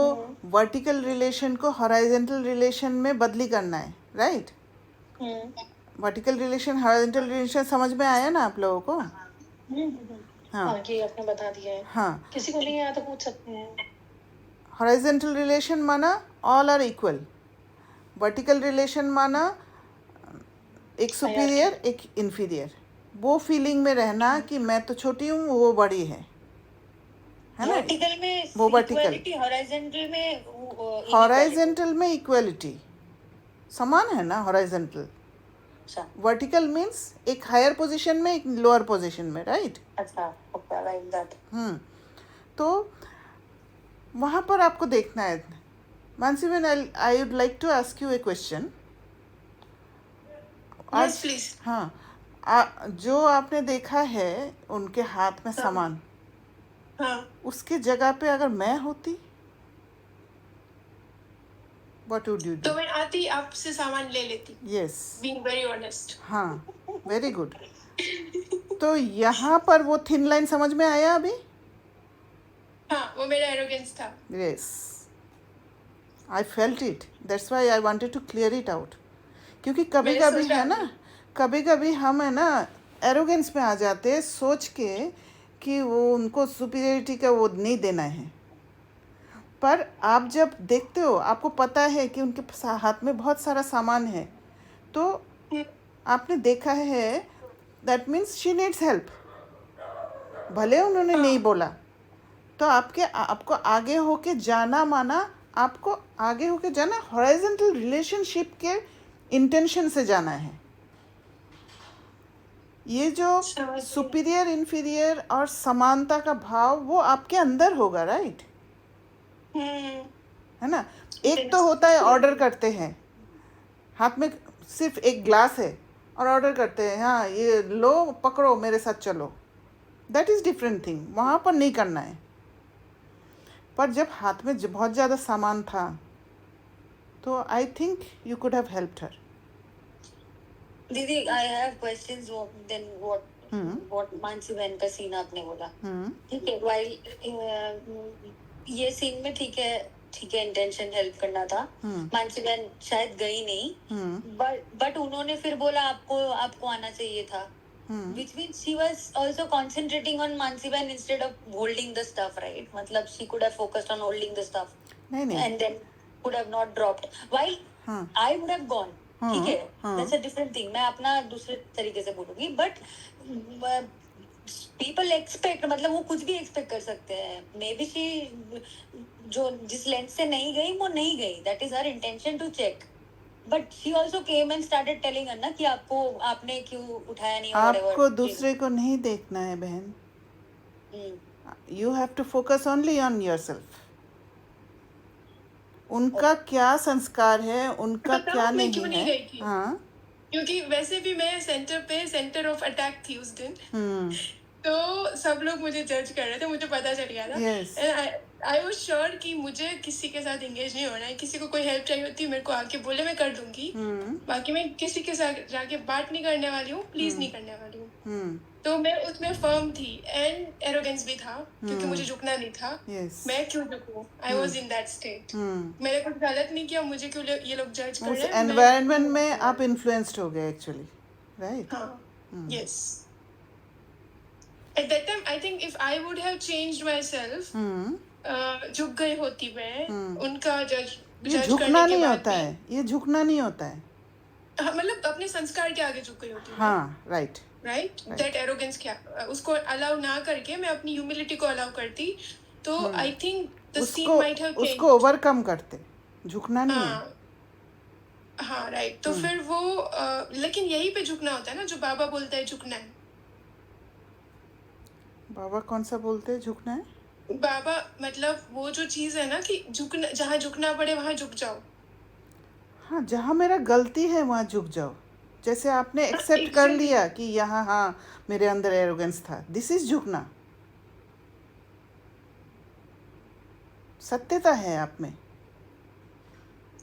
वर्टिकल रिलेशन को हॉरिजॉन्टल रिलेशन में बदली करना है, right? Vertical relation horizontal relation समझ में आया ना आप लोगों को? हाँ ये आपने बता दिया है। हाँ, किसी को नहीं आया तो पूछ सकते हैं। हॉरिजॉन्टल रिलेशन माना all are equal, vertical relation माना एक सुपीरियर एक इन्फीरियर, वो फीलिंग में रहना कि मैं तो छोटी हूँ वो बड़ी है ना? वर्टिकल में वो वर्टिकल, इक्वालिटी, हॉरिजॉन्टल में हॉरिजॉन्टल में इक्वलिटी समान है ना? हॉरिजॉन्टल, वर्टिकल मीन्स एक हायर पोजीशन में एक लोअर पोजीशन में, राइट? अच्छा, ओके, लाइक दैट। तो वहाँ पर आपको देखना है। मानसी बहन, I would like to ask you a question. Yes please. हाँ, जो आपने देखा है उनके हाथ में सामान, हाँ, उसके जगह पे अगर मैं होती, व्हाट वुड यू तो डू? मैं आती आपसे सामान ले लेती। Yes, being very honest. हाँ, वेरी गुड। तो यहाँ पर वो थिन लाइन समझ में आया अभी? हाँ, वो मेरा एरोगेंस था। Yes, I felt it. That's why I wanted to clear it out. क्योंकि कभी मैंने कभी सोचा है ना, कभी कभी हम है ना एरोगेंस में आ जाते हैं सोच के कि वो उनको सुपीरियरिटी का वो नहीं देना है। पर आप जब देखते हो आपको पता है कि उनके हाथ में बहुत सारा सामान है, तो आपने देखा है that means she needs help, भले उन्होंने नहीं बोला, तो आपको आगे होके जाना माना, आपको आगे होके जाना हॉरिजॉन्टल रिलेशनशिप के इंटेंशन से जाना है। ये जो सुपीरियर इन्फीरियर और समानता का भाव वो आपके अंदर होगा, राइट? है ना? एक तो होता है ऑर्डर करते हैं, हाथ में सिर्फ एक ग्लास है और ऑर्डर करते हैं, हाँ ये लो पकड़ो मेरे साथ चलो, दैट इज़ डिफरेंट थिंग, वहाँ पर नहीं करना है। पर जब हाथ में बहुत ज़्यादा सामान था तो I think you could have helped her. दीदी, I have questions. Then what Mansi बहन का सीन आपने बोला, ठीक है, वाइल ये सीन में ठीक है, इंटेंशन हेल्प करना था। मानसी बहन शायद गई नहीं, बट उन्होंने फिर बोला आपको आना चाहिए था, which means she was also concentrating on Mansi Bain instead of holding the stuff, right? मतलब she could have focused on holding the stuff, नहीं and then could have not dropped. While I would have gone, ठीक है, that's a different thing. मैं अपना दूसरे तरीके से बोलूंगी, but people expect, मतलब वो कुछ भी expect कर सकते हैं। Maybe she जो जिस लेंस से नहीं गई वो नहीं गई, that is her intention to check. But she also came and started telling her ना कि आपने क्यों उठाया नहीं, आपको दूसरे को नहीं देखना है बहन, you have to focus only on yourself. उनका क्या संस्कार है, उनका क्या नहीं क्यों नहीं है। गई थी? हाँ, क्योंकि वैसे भी मैं सेंटर ऑफ अटैक थी उस दिन। तो सब लोग मुझे जज कर रहे थे, मुझे पता चल गया था। Yes. आई वाज श्योर कि मुझे किसी के साथ एंगेज नहीं होना है। किसी को कोई हेल्प चाहिए होती है मेरे को आके बोले, मैं कर दूंगी। बाकी मैं किसी के साथ जाके बात नहीं करने वाली हूँ, प्लीज नहीं करने वाली हूँ। तो मैं उसमें फर्म थी, एंड एरोगेंस भी था, क्योंकि मुझे झुकना नहीं था। Yes. मैं क्यों झुकूं? I was in that state. मैंने कुछ गलत नहीं किया, मुझे क्यों ये लोग जज कर उस रहे हैं? एनवायरनमेंट में आप इन्फ्लुएंस्ड हो गए एक्चुअली, राइट? हाँ, yes. At that time, I think if I would have changed myself, झुक गई होती मैं, उनका ये झुकना नहीं होता है, ये झुकना नहीं होता है। मतलब अपने संस्कार के आगे झुक गई होती। हाँ, राइट। दैट एरोगेंस क्या, उसको अलाउ ना करके मैं अपनी ह्यूमिलिटी को अलाउ करती, तो I think the scene might have changed. उसको ओवरकम करते, झुकना नहीं है। हाँ, राइट। तो फिर वो लेकिन यहीं पे झुकना होता है ना, जो बाबा बोलता है झुकना है। बाबा कौन सा बोलते हैं झुकना है? बाबा मतलब वो जो चीज है ना कि झुकना, जहाँ झुकना पड़े वहां झुक जाओ। हाँ, जहाँ मेरा गलती है वहाँ झुक जाओ। जैसे आपने एक्सेप्ट कर लिया कि यहाँ हाँ मेरे अंदर एरोगेंस था, दिस इज झुकना। सत्यता है आप में।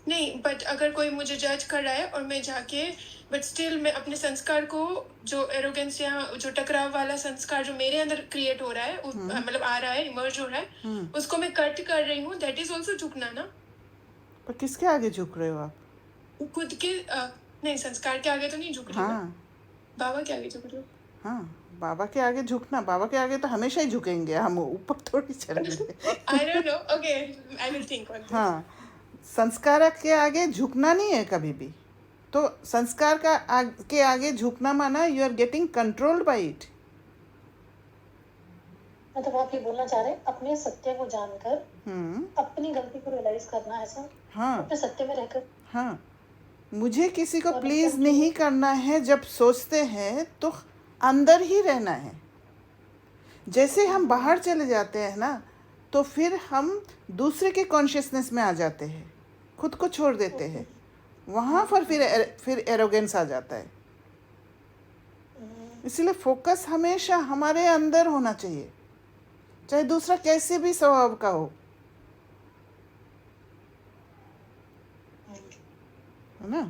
नहीं, बट अगर कोई मुझे जज कर रहा है और मैं जाके बट स्टिल मैं अपने संस्कार को, जो एरोगेंस या जो टकराव वाला संस्कार जो मेरे अंदर क्रिएट हो रहा है, मतलब आ रहा है, इमर्ज हो रहा है, उसको मैं कट कर रही हूँ, दैट इज ऑल्सो झुकना ना। पर किसके आगे झुक रहे हो आप? खुद के नहीं, संस्कार के आगे तो नहीं झुक रही ना, हाँ बाबा के आगे झुक रही हूँ। हाँ, बाबा के आगे झुकना, बाबा के आगे तो हमेशा ही झुकेंगे हम, ऊपर थोड़ी चलेंगे। I don't know, okay, I will think on this. हाँ, संस्कार के आगे झुकना नहीं है कभी भी। तो संस्कार के आगे झुकना माना you are getting controlled by it. मतलब आप ये बोलना चाह रहे हैं अपने सत्य को जानकर अपनी गलती को रियलाइज करना, ऐसा? हाँ अपने सत्य में रहकर। हाँ, मुझे किसी को और प्लीज मतलब नहीं करना है, जब सोचते हैं तो अंदर ही रहना है। जैसे हम बाहर चले जाते हैं ना, तो फिर हम दूसरे के कॉन्शियसनेस में आ जाते हैं, खुद को छोड़ देते हैं, वहाँ पर फिर एरोगेंस आ जाता है। इसलिए फोकस हमेशा हमारे अंदर होना चाहिए, चाहे दूसरा कैसे भी स्वभाव का हो, है ना?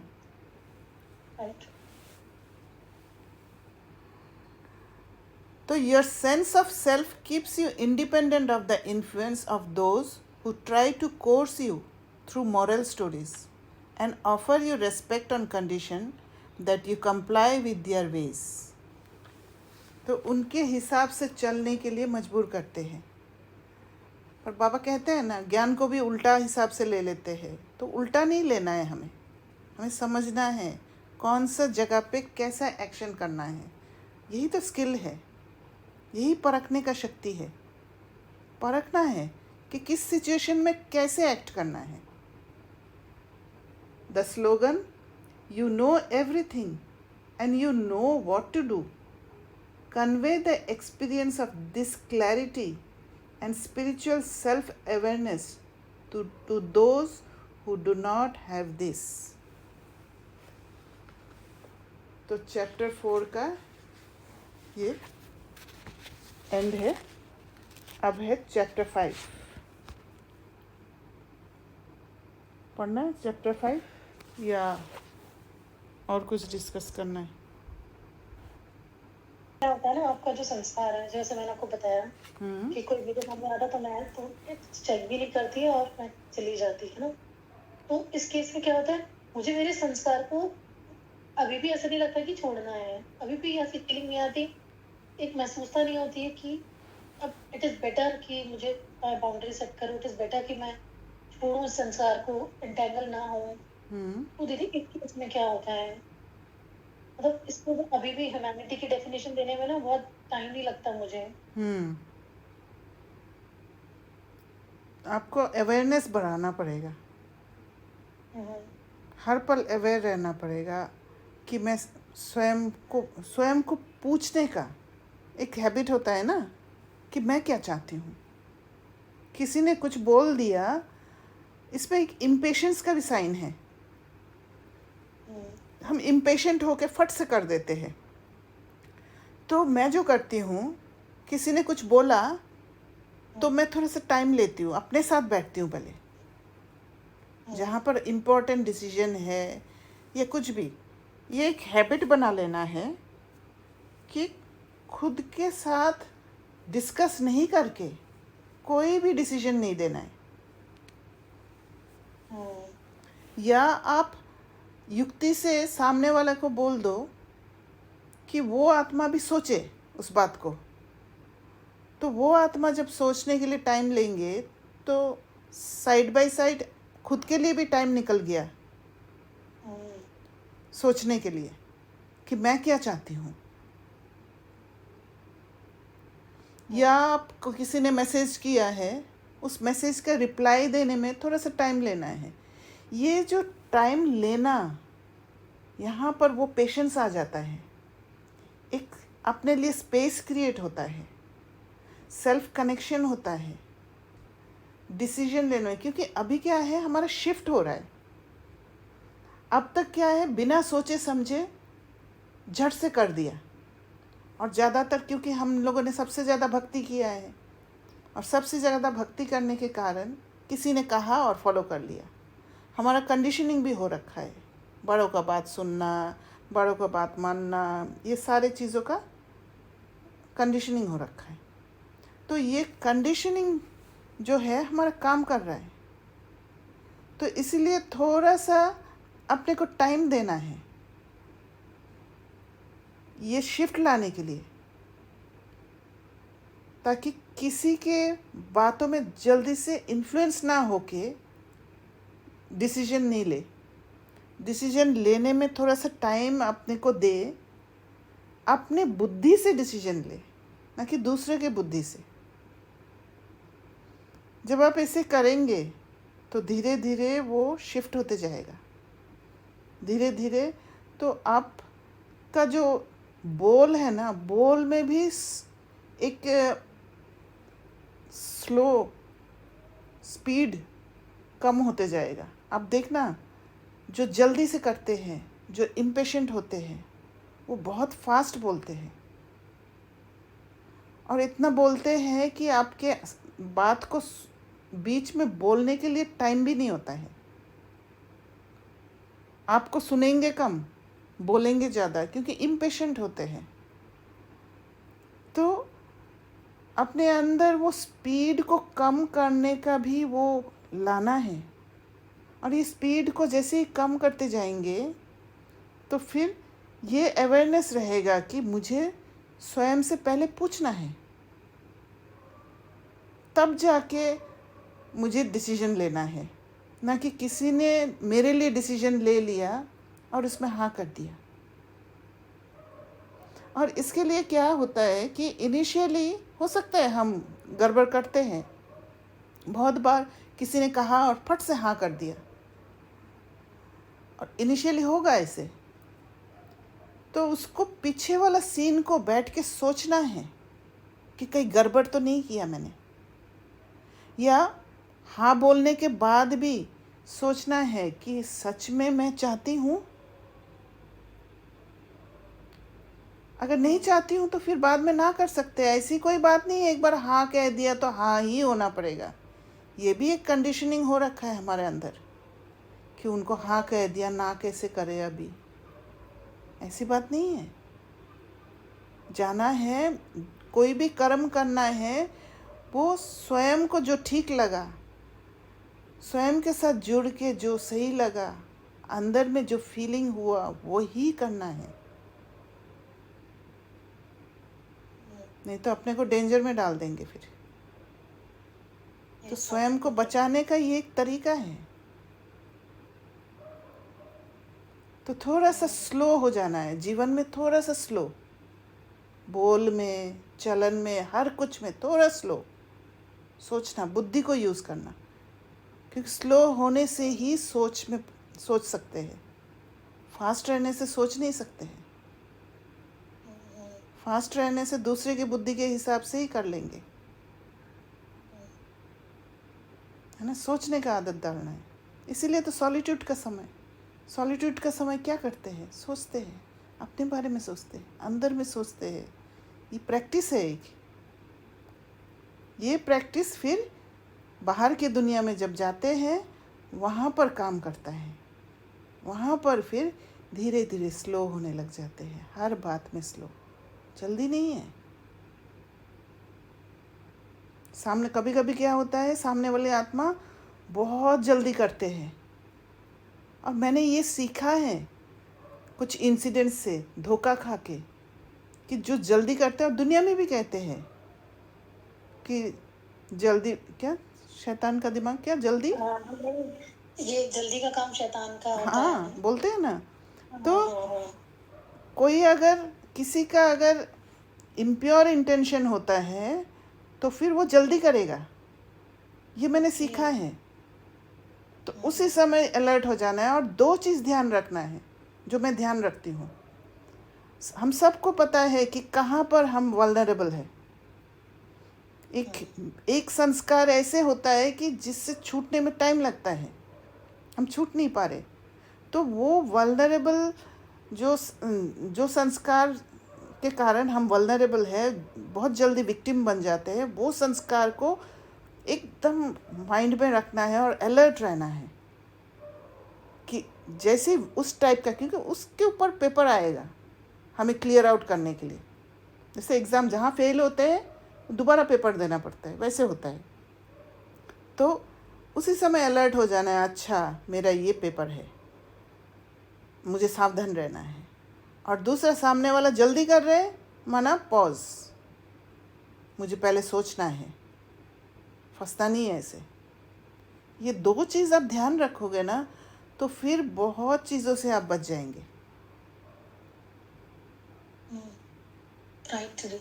राइट। तो your sense of self keeps you independent of the influence of those who try to coerce you through moral stories and offer you respect on condition that you comply with their ways. तो उनके हिसाब से चलने के लिए मजबूर करते हैं। पर बाबा कहते हैं ना, ज्ञान को भी उल्टा हिसाब से ले लेते हैं। तो उल्टा नहीं लेना है, हमें समझना है कौन सा जगह पे कैसा एक्शन करना है। यही तो स्किल है, यही परखने का शक्ति है। परखना है कि किस सिचुएशन में कैसे एक्ट करना है। The slogan you know everything and you know what to do convey the experience of this clarity and spiritual self-awareness to those who do not have this. तो चैप्टर 4 का ये एंड है। अब है चैप्टर 5। पढ़ना है चैप्टर 5 या और कुछ डिस्कस करना है? क्या होता है ना, आपका जो संस्कार है, जैसे मैंने आपको बताया कि कोई मेरे सामने आता तो मैं तो चेक भी नहीं करती है और मैं चली जाती है ना। तो इस केस में क्या होता है, मुझे मेरे संस्कार को अभी भी ऐसा नहीं लगता कि छोड़ना है, अभी भी ऐसी फीलिंग नहीं आती, एक महसूसता नहीं होती है कि अब इट इज बेटर कि मुझे बाउंड्री सेट करूँ, इट इज बेटर कि मैं छोड़ूं इस संसार को, एंटेंगल ना हो। तो दीदी इस केस में क्या होता है, मतलब इसको अभी भी ह्यूमैनिटी की डेफिनेशन देने में ना बहुत टाइम नहीं लगता मुझे। आपको अवेयरनेस बढ़ाना पड़ेगा, हर पल अवेयर रहना पड़ेगा कि मैं स्वयं को पूछने का एक हैबिट होता है ना, कि मैं क्या चाहती हूँ। किसी ने कुछ बोल दिया, इसमें एक इम्पेशेंस का भी साइन है। हम इम्पेशेंट होकर फट से कर देते हैं। तो मैं जो करती हूँ, किसी ने कुछ बोला तो मैं थोड़ा सा टाइम लेती हूँ, अपने साथ बैठती हूँ पहले, जहाँ पर इम्पोर्टेंट डिसीजन है या कुछ भी। ये एक हैबिट बना लेना है कि खुद के साथ डिस्कस नहीं करके कोई भी डिसीजन नहीं देना है। या आप युक्ति से सामने वाले को बोल दो कि वो आत्मा भी सोचे उस बात को। तो वो आत्मा जब सोचने के लिए टाइम लेंगे तो साइड बाय साइड खुद के लिए भी टाइम निकल गया सोचने के लिए कि मैं क्या चाहती हूँ। या आपको किसी ने मैसेज किया है, उस मैसेज का रिप्लाई देने में थोड़ा सा टाइम लेना है। ये जो टाइम लेना, यहाँ पर वो पेशेंस आ जाता है, एक अपने लिए स्पेस क्रिएट होता है, सेल्फ कनेक्शन होता है, डिसीजन लेना है। क्योंकि अभी क्या है, हमारा शिफ्ट हो रहा है। अब तक क्या है, बिना सोचे समझे झट से कर दिया। और ज़्यादातर क्योंकि हम लोगों ने सबसे ज़्यादा भक्ति किया है, और सबसे ज़्यादा भक्ति करने के कारण किसी ने कहा और फॉलो कर लिया। हमारा कंडीशनिंग भी हो रखा है, बड़ों का बात सुनना, बड़ों का बात मानना, ये सारे चीज़ों का कंडीशनिंग हो रखा है। तो ये कंडीशनिंग जो है हमारा काम कर रहा है, तो इसीलिए थोड़ा सा अपने को टाइम देना है ये शिफ्ट लाने के लिए, ताकि किसी के बातों में जल्दी से इन्फ्लुएंस ना होके डिसीजन नहीं ले। डिसीजन लेने में थोड़ा सा टाइम अपने को दे, अपने बुद्धि से डिसीजन ले, ना कि दूसरे के बुद्धि से। जब आप ऐसे करेंगे तो धीरे धीरे वो शिफ्ट होते जाएगा, धीरे धीरे। तो आपका जो बोल है ना, बोल में भी एक स्लो स्पीड कम होते जाएगा। आप देखना, जो जल्दी से करते हैं, जो इम्पेशेंट होते हैं, वो बहुत फास्ट बोलते हैं और इतना बोलते हैं कि आपके बात को बीच में बोलने के लिए टाइम भी नहीं होता है। आपको सुनेंगे कम, बोलेंगे ज़्यादा, क्योंकि इम्पेशेंट होते हैं। तो अपने अंदर वो स्पीड को कम करने का भी वो लाना है, और ये स्पीड को जैसे ही कम करते जाएंगे तो फिर ये अवेयरनेस रहेगा कि मुझे स्वयं से पहले पूछना है, तब जाके मुझे डिसीजन लेना है, ना कि किसी ने मेरे लिए डिसीजन ले लिया और उसमें हाँ कर दिया। और इसके लिए क्या होता है कि इनिशियली हो सकता है हम गड़बड़ करते हैं, बहुत बार किसी ने कहा और फट से हाँ कर दिया, और इनिशियली होगा ऐसे। तो उसको पीछे वाला सीन को बैठ के सोचना है कि कहीं गड़बड़ तो नहीं किया मैंने, या हाँ बोलने के बाद भी सोचना है कि सच में मैं चाहती हूँ। अगर नहीं चाहती हूँ तो फिर बाद में ना कर सकते, ऐसी कोई बात नहीं है एक बार हाँ कह दिया तो हाँ ही होना पड़ेगा। ये भी एक कंडीशनिंग हो रखा है हमारे अंदर कि उनको हाँ कह दिया, ना कैसे करे। अभी ऐसी बात नहीं है। जाना है, कोई भी कर्म करना है, वो स्वयं को जो ठीक लगा, स्वयं के साथ जुड़ के जो सही लगा, अंदर में जो फीलिंग हुआ वो ही करना है, नहीं तो अपने को डेंजर में डाल देंगे फिर। तो स्वयं को बचाने का ये एक तरीका है। तो थोड़ा सा स्लो हो जाना है जीवन में, थोड़ा सा स्लो, बोल में, चलन में, हर कुछ में थोड़ा स्लो सोचना, बुद्धि को यूज़ करना, क्योंकि स्लो होने से ही सोच में सोच सकते हैं। फास्ट रहने से सोच नहीं सकते हैं। फास्ट रहने से दूसरे की बुद्धि के हिसाब से ही कर लेंगे, है ना। सोचने का आदत डालना है। इसीलिए तो सॉलिट्यूड का समय क्या करते हैं? सोचते हैं, अपने बारे में सोचते हैं, अंदर में सोचते हैं। ये प्रैक्टिस है एक। ये प्रैक्टिस फिर बाहर की दुनिया में जब जाते हैं वहाँ पर काम करता है। वहाँ पर फिर धीरे धीरे स्लो होने लग जाते हैं, हर बात में स्लो, जल्दी नहीं है। सामने कभी कभी क्या होता है, सामने वाले आत्मा बहुत जल्दी करते हैं, और मैंने ये सीखा है कुछ इंसिडेंट से, धोखा खा के, कि जो जल्दी करते हैं, और दुनिया में भी कहते हैं कि जल्दी, क्या शैतान का दिमाग, क्या जल्दी, ये जल्दी का काम शैतान का होता हाँ है। बोलते हैं ना। तो कोई अगर किसी का अगर इम्प्योर इंटेंशन होता है तो फिर वो जल्दी करेगा, ये मैंने सीखा है। तो उसी समय अलर्ट हो जाना है, और दो चीज़ ध्यान रखना है जो मैं ध्यान रखती हूँ। हम सबको पता है कि कहाँ पर हम वल्नरेबल है। एक संस्कार ऐसे होता है कि जिससे छूटने में टाइम लगता है, हम छूट नहीं पा रहे। तो वो वल्नरेबल जो संस्कार के कारण हम वल्नरेबल है, बहुत जल्दी विक्टिम बन जाते हैं, वो संस्कार को एकदम माइंड में रखना है और अलर्ट रहना है। जैसे उस टाइप का, क्योंकि उसके ऊपर पेपर आएगा हमें क्लियर आउट करने के लिए। जैसे एग्ज़ाम जहाँ फेल होते हैं दोबारा पेपर देना पड़ता है, वैसे होता है। तो उसी समय अलर्ट हो जाना है, अच्छा मेरा ये पेपर है, मुझे सावधान रहना है। और दूसरा, सामने वाला जल्दी कर रहे हैं, माना पॉज, मुझे पहले सोचना है, फंसता नहीं है ऐसे। ये दो चीज़ आप ध्यान रखोगे ना, तो फिर बहुत चीज़ों से आप बच जाएंगे। राइट दीदी।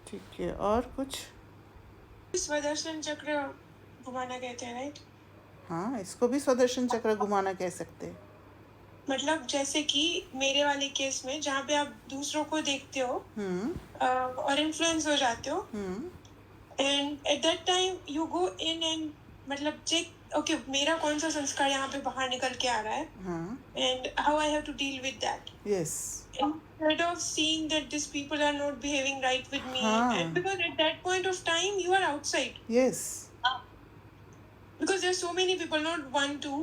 ठीक है, और कुछ? स्वदर्शन चक्र घुमाना कहते हैं, राइट? हाँ, इसको भी स्वदर्शन चक्र घुमाना कह सकते हैं। मतलब जैसे कि मेरे वाले केस में जहाँ पे आप दूसरों को देखते हो और इन्फ्लुएंस हो जाते हो, and at that time you go in and मतलब चेक, ओके मेरा कौन सा संस्कार यहाँ पे बाहर निकल के आ रहा है, and how I have to deal with that. Yes, instead of seeing that these people are not behaving right with me, and because at that point of time you are outside, yes, because there's so many people, not one two,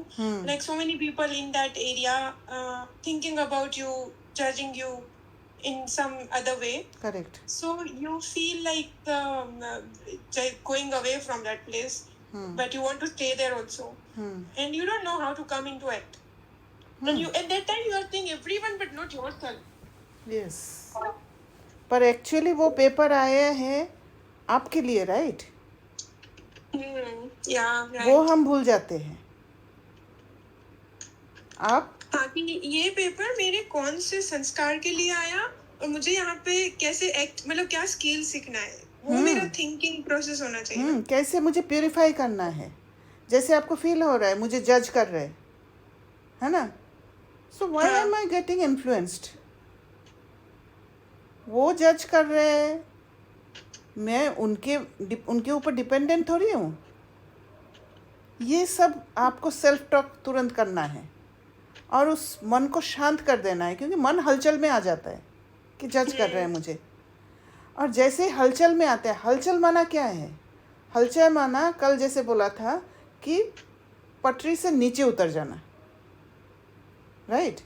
like so many people in that area thinking about you, judging you in some other way. Correct. So you feel like going away from that place, but you want to stay there also, and you don't know how to come into it. And you at that time you are thinking everyone but not yourself. Yes, पर एक्चुअली वो पेपर आया है आपके लिए, राइट? Yeah, right. वो हम भूल जाते हैं। आप हाँ कि ये पेपर मेरे कौन से संस्कार के लिए आया और मुझे यहाँ पे कैसे एक्ट, मतलब क्या स्किल सीखना है, वो मेरा थिंकिंग प्रोसेस होना चाहिए। कैसे मुझे प्यूरिफाई करना है। जैसे आपको फील हो रहा है मुझे जज कर रहे हैं, है ना, so why am I getting influenced? वो जज कर रहे हैं, मैं उनके ऊपर डिपेंडेंट थोड़ी हूँ। ये सब आपको सेल्फ टॉक तुरंत करना है और उस मन को शांत कर देना है, क्योंकि मन हलचल में आ जाता है कि जज कर रहे हैं मुझे। और जैसे हलचल में आता है, हलचल माना क्या है? हलचल माना कल जैसे बोला था कि पटरी से नीचे उतर जाना, राइट?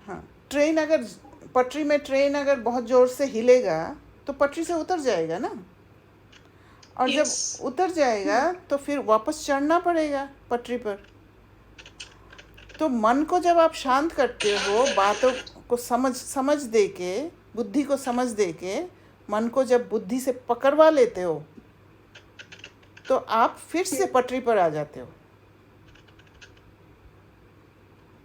हाँ, ट्रेन अगर पटरी में ट्रेन अगर बहुत ज़ोर से हिलेगा तो पटरी से उतर जाएगा ना, और जब उतर जाएगा तो फिर वापस चढ़ना पड़ेगा पटरी पर। तो मन को जब आप शांत करते हो, बातों को समझ दे के, बुद्धि को समझ दे के, मन को जब बुद्धि से पकड़वा लेते हो, तो आप फिर से पटरी पर आ जाते हो।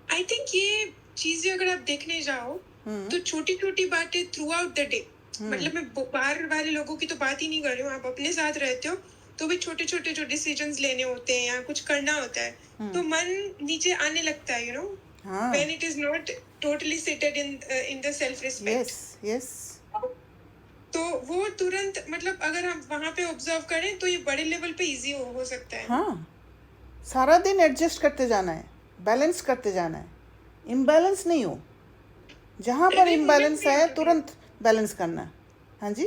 आई थिंक ये चीजें अगर आप देखने जाओ तो छोटी छोटी बातें थ्रू आउट द डे, मतलब मैं बाहर वाले लोगों की तो बात ही नहीं कर रही हूँ, आप अपने साथ रहते हो तो भी छोटे छोटे जो डिसीजंस लेने होते हैं या कुछ करना होता है, तो मन नीचे आने लगता है, you know, when it is not totally settled in the self respect. Yes, तो वो तुरंत, मतलब अगर हम वहां पे ऑब्जर्व करें तो ये बड़े लेवल पे इजी हो सकता है। हाँ, सारा दिन एडजस्ट करते जाना है, बैलेंस करते जाना है, इम्बैलेंस नहीं हो। जहाँ पर इम्बैलेंस है तुरंत बैलेंस करना। हाँ जी,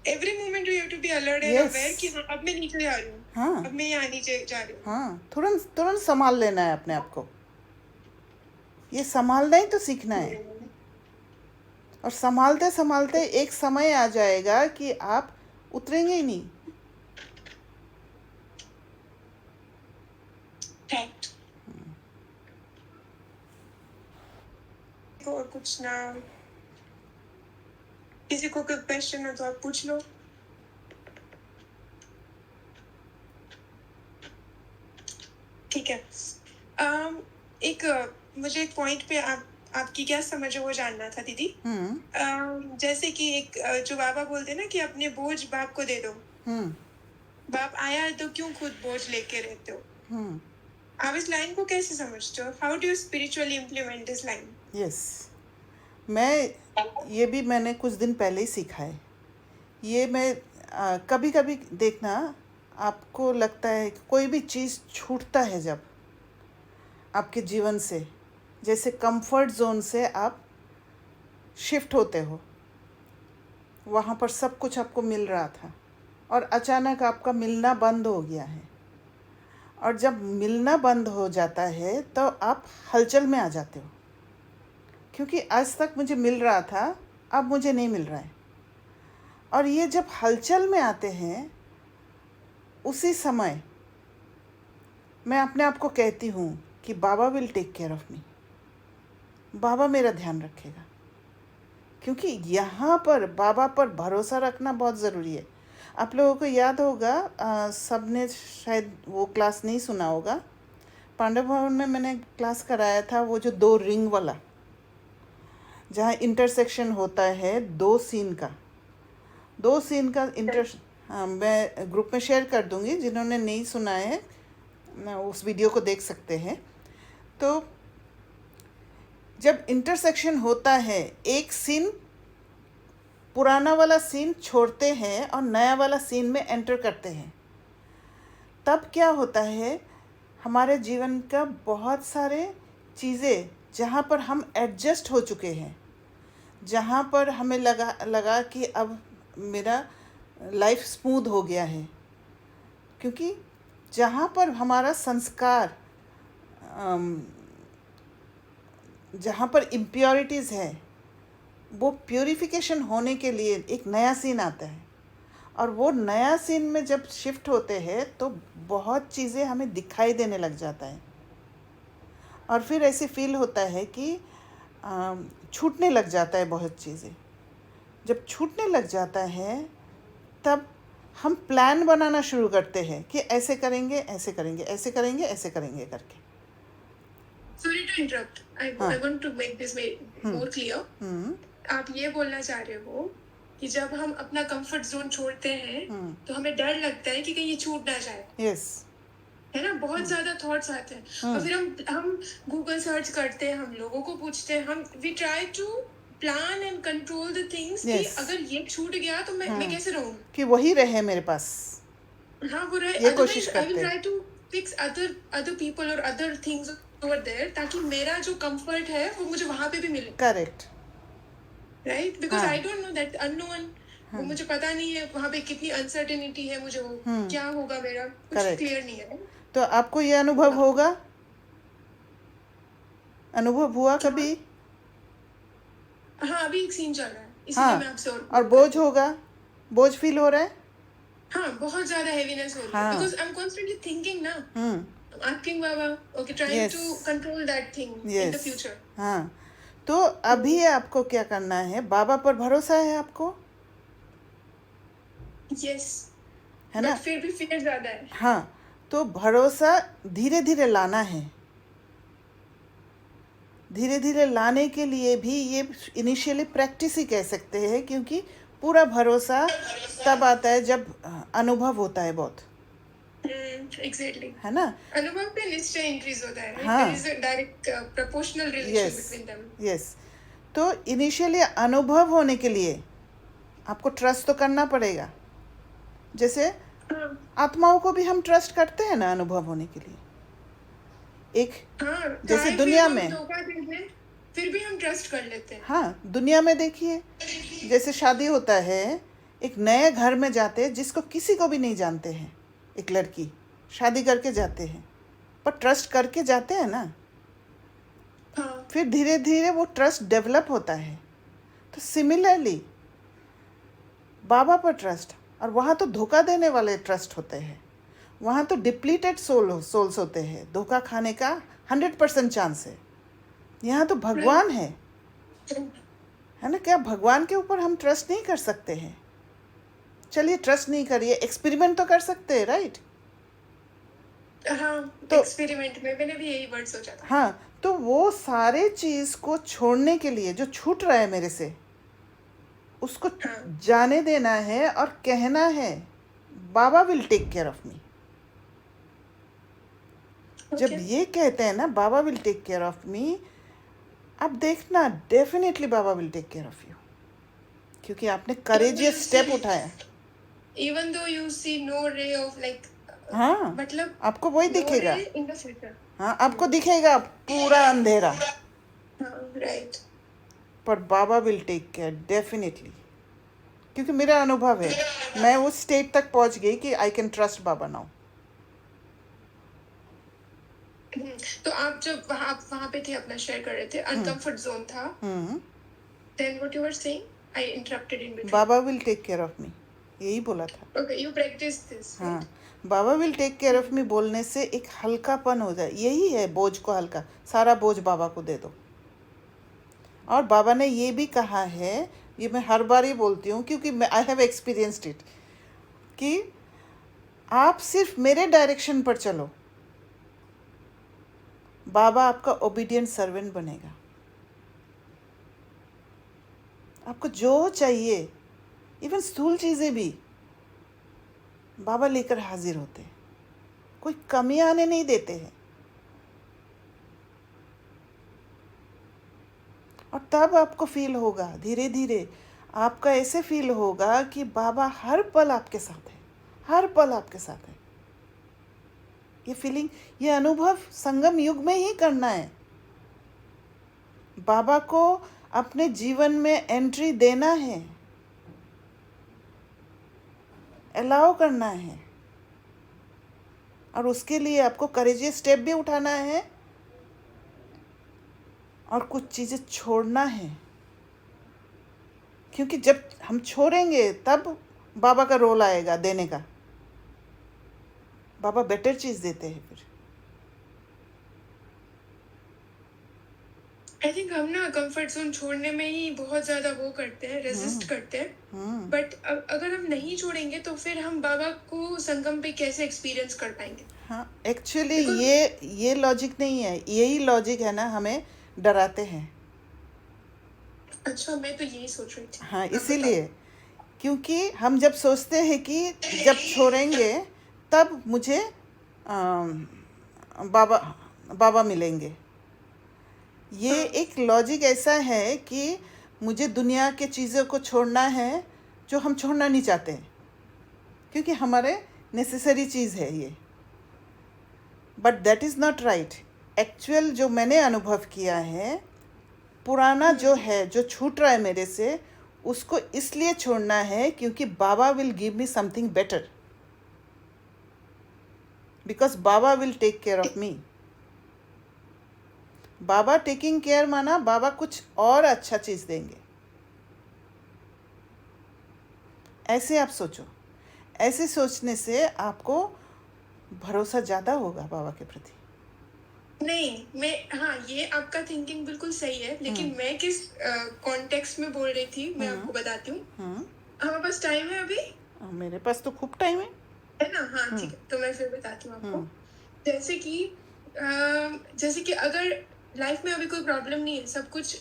every moment you have to be alert and aware कि हाँ अब मैं नीचे जा रही हूँ, हाँ, अब मैं यहाँ नीचे जा रही हूँ। हाँ, तुरंत संभाल लेना है अपने आप को। ये संभालना ही तो सीखना है, और संभालते संभालते एक समय आ जाएगा कि आप उतरेंगे ही नहीं। Right. और कुछ ना, किसी को कोई क्वेश्चन हो तो आप पूछ लो। ठीक है, मुझे एक पॉइंट पे आपकी क्या समझ है वो जानना था दीदी। जैसे कि एक जो बाबा बोलते हैं ना कि अपने बोझ बाप को दे दो, बाप आया है तो क्यों खुद बोझ लेके रहते हो। आप इस लाइन को कैसे समझते हो? How do you spiritually implement this line? Yes, मैंने कुछ दिन पहले ही सीखा है। ये मैं कभी कभी देखना, आपको लगता है कि कोई भी चीज़ छूटता है जब आपके जीवन से, जैसे कंफर्ट जोन से आप शिफ्ट होते हो, वहाँ पर सब कुछ आपको मिल रहा था, और अचानक आपका मिलना बंद हो गया है, और जब मिलना बंद हो जाता है तो आप हलचल में आ जाते हो, क्योंकि आज तक मुझे मिल रहा था, अब मुझे नहीं मिल रहा है। और ये जब हलचल में आते हैं, उसी समय मैं अपने आप को कहती हूँ कि बाबा विल टेक केयर ऑफ़ मी, बाबा मेरा ध्यान रखेगा। क्योंकि यहाँ पर बाबा पर भरोसा रखना बहुत ज़रूरी है। आप लोगों को याद होगा, सब ने शायद वो क्लास नहीं सुना होगा, पांडव भवन में मैंने क्लास कराया था, वो जो 2 रिंग वाला, जहाँ इंटरसेक्शन होता है 2 सीन का, 2 सीन का हाँ, मैं ग्रुप में शेयर कर दूँगी, जिन्होंने नहीं सुना है उस वीडियो को देख सकते हैं। तो जब इंटरसेक्शन होता है, एक सीन, पुराना वाला सीन छोड़ते हैं और नया वाला सीन में एंटर करते हैं, तब क्या होता है, हमारे जीवन का बहुत सारे चीज़ें जहाँ पर हम एडजस्ट हो चुके हैं, जहाँ पर हमें लगा कि अब मेरा लाइफ स्मूथ हो गया है, क्योंकि जहाँ पर हमारा संस्कार, जहाँ पर इम्प्योरिटीज़ है, वो प्योरिफिकेशन होने के लिए एक नया सीन आता है, और वो नया सीन में जब शिफ्ट होते हैं तो बहुत चीज़ें हमें दिखाई देने लग जाता है, और फिर ऐसे फील होता है कि छूटने लग जाता है बहुत चीज़ें। जब छूटने लग जाता है, तब हम प्लान बनाना शुरू करते हैं कि ऐसे करेंगे, ऐसे करेंगे, ऐसे करेंगे, ऐसे करेंगे करके। Sorry to interrupt. I want to make this more clear. आप ये बोलना चाह रहे हो कि जब हम अपना कंफर्ट जोन छोड़ते हैं तो हमें डर लगता है कि कहीं ये छूट ना जाए। यस, है ना, बहुत ज्यादा थॉट्स आते हैं, और फिर हम गूगल सर्च करते हैं, हम लोगों को पूछते हैं, हम we try to plan and control the things कि Yes. अगर ये छूट गया तो मैं कैसे रहूं, कि वही रहे मेरे पास। हाँ वो रहे। ये कोशिश आई विल करते हैं। Try to fix other people और अदर थिंग्स ओवर देयर, ताकि मेरा जो कंफर्ट है वो मुझे वहां पे भी मिले। करेक्ट, राइट, बिकॉज हाँ। I don't know that unknown, वो मुझे पता नहीं है वहां पे कितनी अनसर्टेनिटी है, मुझे वो क्या होगा, मेरा कुछ Correct. क्लियर नहीं है। तो आपको ये अनुभव होगा, अनुभव हुआ कभी? हाँ, अभी एक सीन चल रहा है, इसलिए हाँ, मैं आपसे और बोझ होगा, बोझ फील हो रहा है? हाँ, बहुत ज्यादा हेवीनेस हो रही है, हाँ। Because I am constantly thinking ना, asking Baba, okay, trying Yes. to control that thing in the yes, future. हाँ। तो अभी आपको क्या करना है, बाबा पर भरोसा है आपको, Yes. है ना? But फिर भी फियर ज्यादा है। हाँ, तो भरोसा धीरे धीरे लाना है। धीरे धीरे लाने के लिए भी ये इनिशियली प्रैक्टिस ही कह सकते हैं, क्योंकि पूरा भरोसा तब आता है जब अनुभव होता है बहुत, Exactly. है ना? अनुभव पे निश्चय इंक्रीज होता है। हाँ। There is a direct proportional relation yes, between them. Yes. तो इनिशियली अनुभव होने के लिए आपको ट्रस्ट तो करना पड़ेगा। जैसे आत्माओं को भी हम ट्रस्ट करते हैं ना अनुभव होने के लिए। एक हाँ, जैसे चाहे दुनिया फिर में, हम धोखा दे दें, फिर भी हम ट्रस्ट कर लेते हैं। हाँ, दुनिया में देखिए, जैसे शादी होता है, एक नए घर में जाते हैं जिसको किसी को भी नहीं जानते हैं, एक लड़की शादी करके जाते हैं, पर ट्रस्ट करके जाते हैं ना, हाँ, फिर धीरे धीरे वो ट्रस्ट डेवलप होता है। तो सिमिलरली बाबा पर ट्रस्ट, और वहाँ तो धोखा देने वाले ट्रस्ट होते हैं, वहाँ तो डिप्लीटेड सोल्स होते हैं, धोखा खाने का 100% चांस है। यहाँ तो भगवान है ना? क्या भगवान के ऊपर हम ट्रस्ट नहीं कर सकते हैं? चलिए ट्रस्ट नहीं करिए, एक्सपेरिमेंट तो कर सकते हैं, राइट? हाँ, तो एक्सपेरिमेंट में मैंने भी यही वर्ड सोचा था। हाँ, तो वो सारे चीज़ को छोड़ने के लिए, जो छूट रहा है मेरे से, उसको हाँ। जाने देना है और कहना है Baba will take care of me. जब Okay. ये कहते हैं ना Baba will take care of me, अब देखना definitely Baba will take care of you, क्योंकि आपने करेजियस स्टेप उठाया। Even though you see no ray of like, हाँ, मतलब आपको वही no दिखेगा। ray in the future. हाँ, आपको दिखेगा पूरा अंधेरा, हाँ, right. पर बाबा विल टेक केयर डेफिनेटली। क्योंकि मेरा अनुभव है, मैं उस स्टेट तक पहुंच गई कि I can trust Baba now. तो आप जब वहां पे थे, अपना शेयर कर रहे थे, अनकंफर्ट जोन था, then what you were saying, I interrupted in between. Baba will take care of me, यही बोला था। Okay, you practice this. हाँ, Baba will take care of me बोलने से एक हल्कापन हो जाए, यही है बोझ को हल्का, सारा बोझ बाबा को दे दो। और बाबा ने ये भी कहा है, ये मैं हर बार ही बोलती हूँ क्योंकि मैं आई हैव एक्सपीरियंस्ड इट, कि आप सिर्फ मेरे डायरेक्शन पर चलो, बाबा आपका ओबीडियंट सर्वेंट बनेगा। आपको जो चाहिए, इवन स्थूल चीज़ें भी बाबा लेकर हाजिर होते हैं, कोई कमी आने नहीं देते हैं। और तब आपको फील होगा, धीरे धीरे आपका ऐसे फील होगा कि बाबा हर पल आपके साथ है, हर पल आपके साथ है। ये फीलिंग, ये अनुभव संगम युग में ही करना है। बाबा को अपने जीवन में एंट्री देना है, अलाउ करना है, और उसके लिए आपको करेजियस स्टेप भी उठाना है और कुछ चीज़ें छोड़ना है। क्योंकि जब हम छोड़ेंगे तब बाबा का रोल आएगा देने का। बाबा बेटर चीज़ देते हैं फिर। आई थिंक हम ना कंफर्ट जोन छोड़ने में ही बहुत ज्यादा वो करते हैं, रेजिस्ट करते हैं। बट अगर हम नहीं छोड़ेंगे तो फिर हम बाबा को संगम पे कैसे एक्सपीरियंस कर पाएंगे? हाँ, एक्चुअली ये लॉजिक नहीं है, यही लॉजिक है ना, हमें डराते हैं। अच्छा, मैं तो यही सोच रही थी। हाँ, इसीलिए, क्योंकि हम जब सोचते हैं कि जब छोड़ेंगे तब मुझे बाबा मिलेंगे, ये एक लॉजिक ऐसा है कि मुझे दुनिया के चीज़ों को छोड़ना है जो हम छोड़ना नहीं चाहते हैं, क्योंकि हमारे नेसेसरी चीज़ है ये। But that is not right. Actual जो मैंने अनुभव किया है, पुराना जो है, जो छूट रहा है मेरे से, उसको इसलिए छोड़ना है क्योंकि Baba will give me something better, because Baba will take care of me. Baba taking care माना बाबा कुछ और अच्छा चीज़ देंगे। ऐसे आप सोचो, ऐसे सोचने से आपको भरोसा ज़्यादा होगा बाबा के प्रति। नहीं, हाँ, ये आपका थिंकिंग बिल्कुल सही है, लेकिन मैं किस कॉन्टेक्स्ट में बोल रही थी, मैं आपको बताती हूँ। हमारे पास टाइम है अभी? मेरे पास तो खूब टाइम है ना? हाँ, ठीक है, तो मैं फिर बताती हूँ आपको। जैसे कि अगर लाइफ में अभी कोई प्रॉब्लम नहीं है, सब कुछ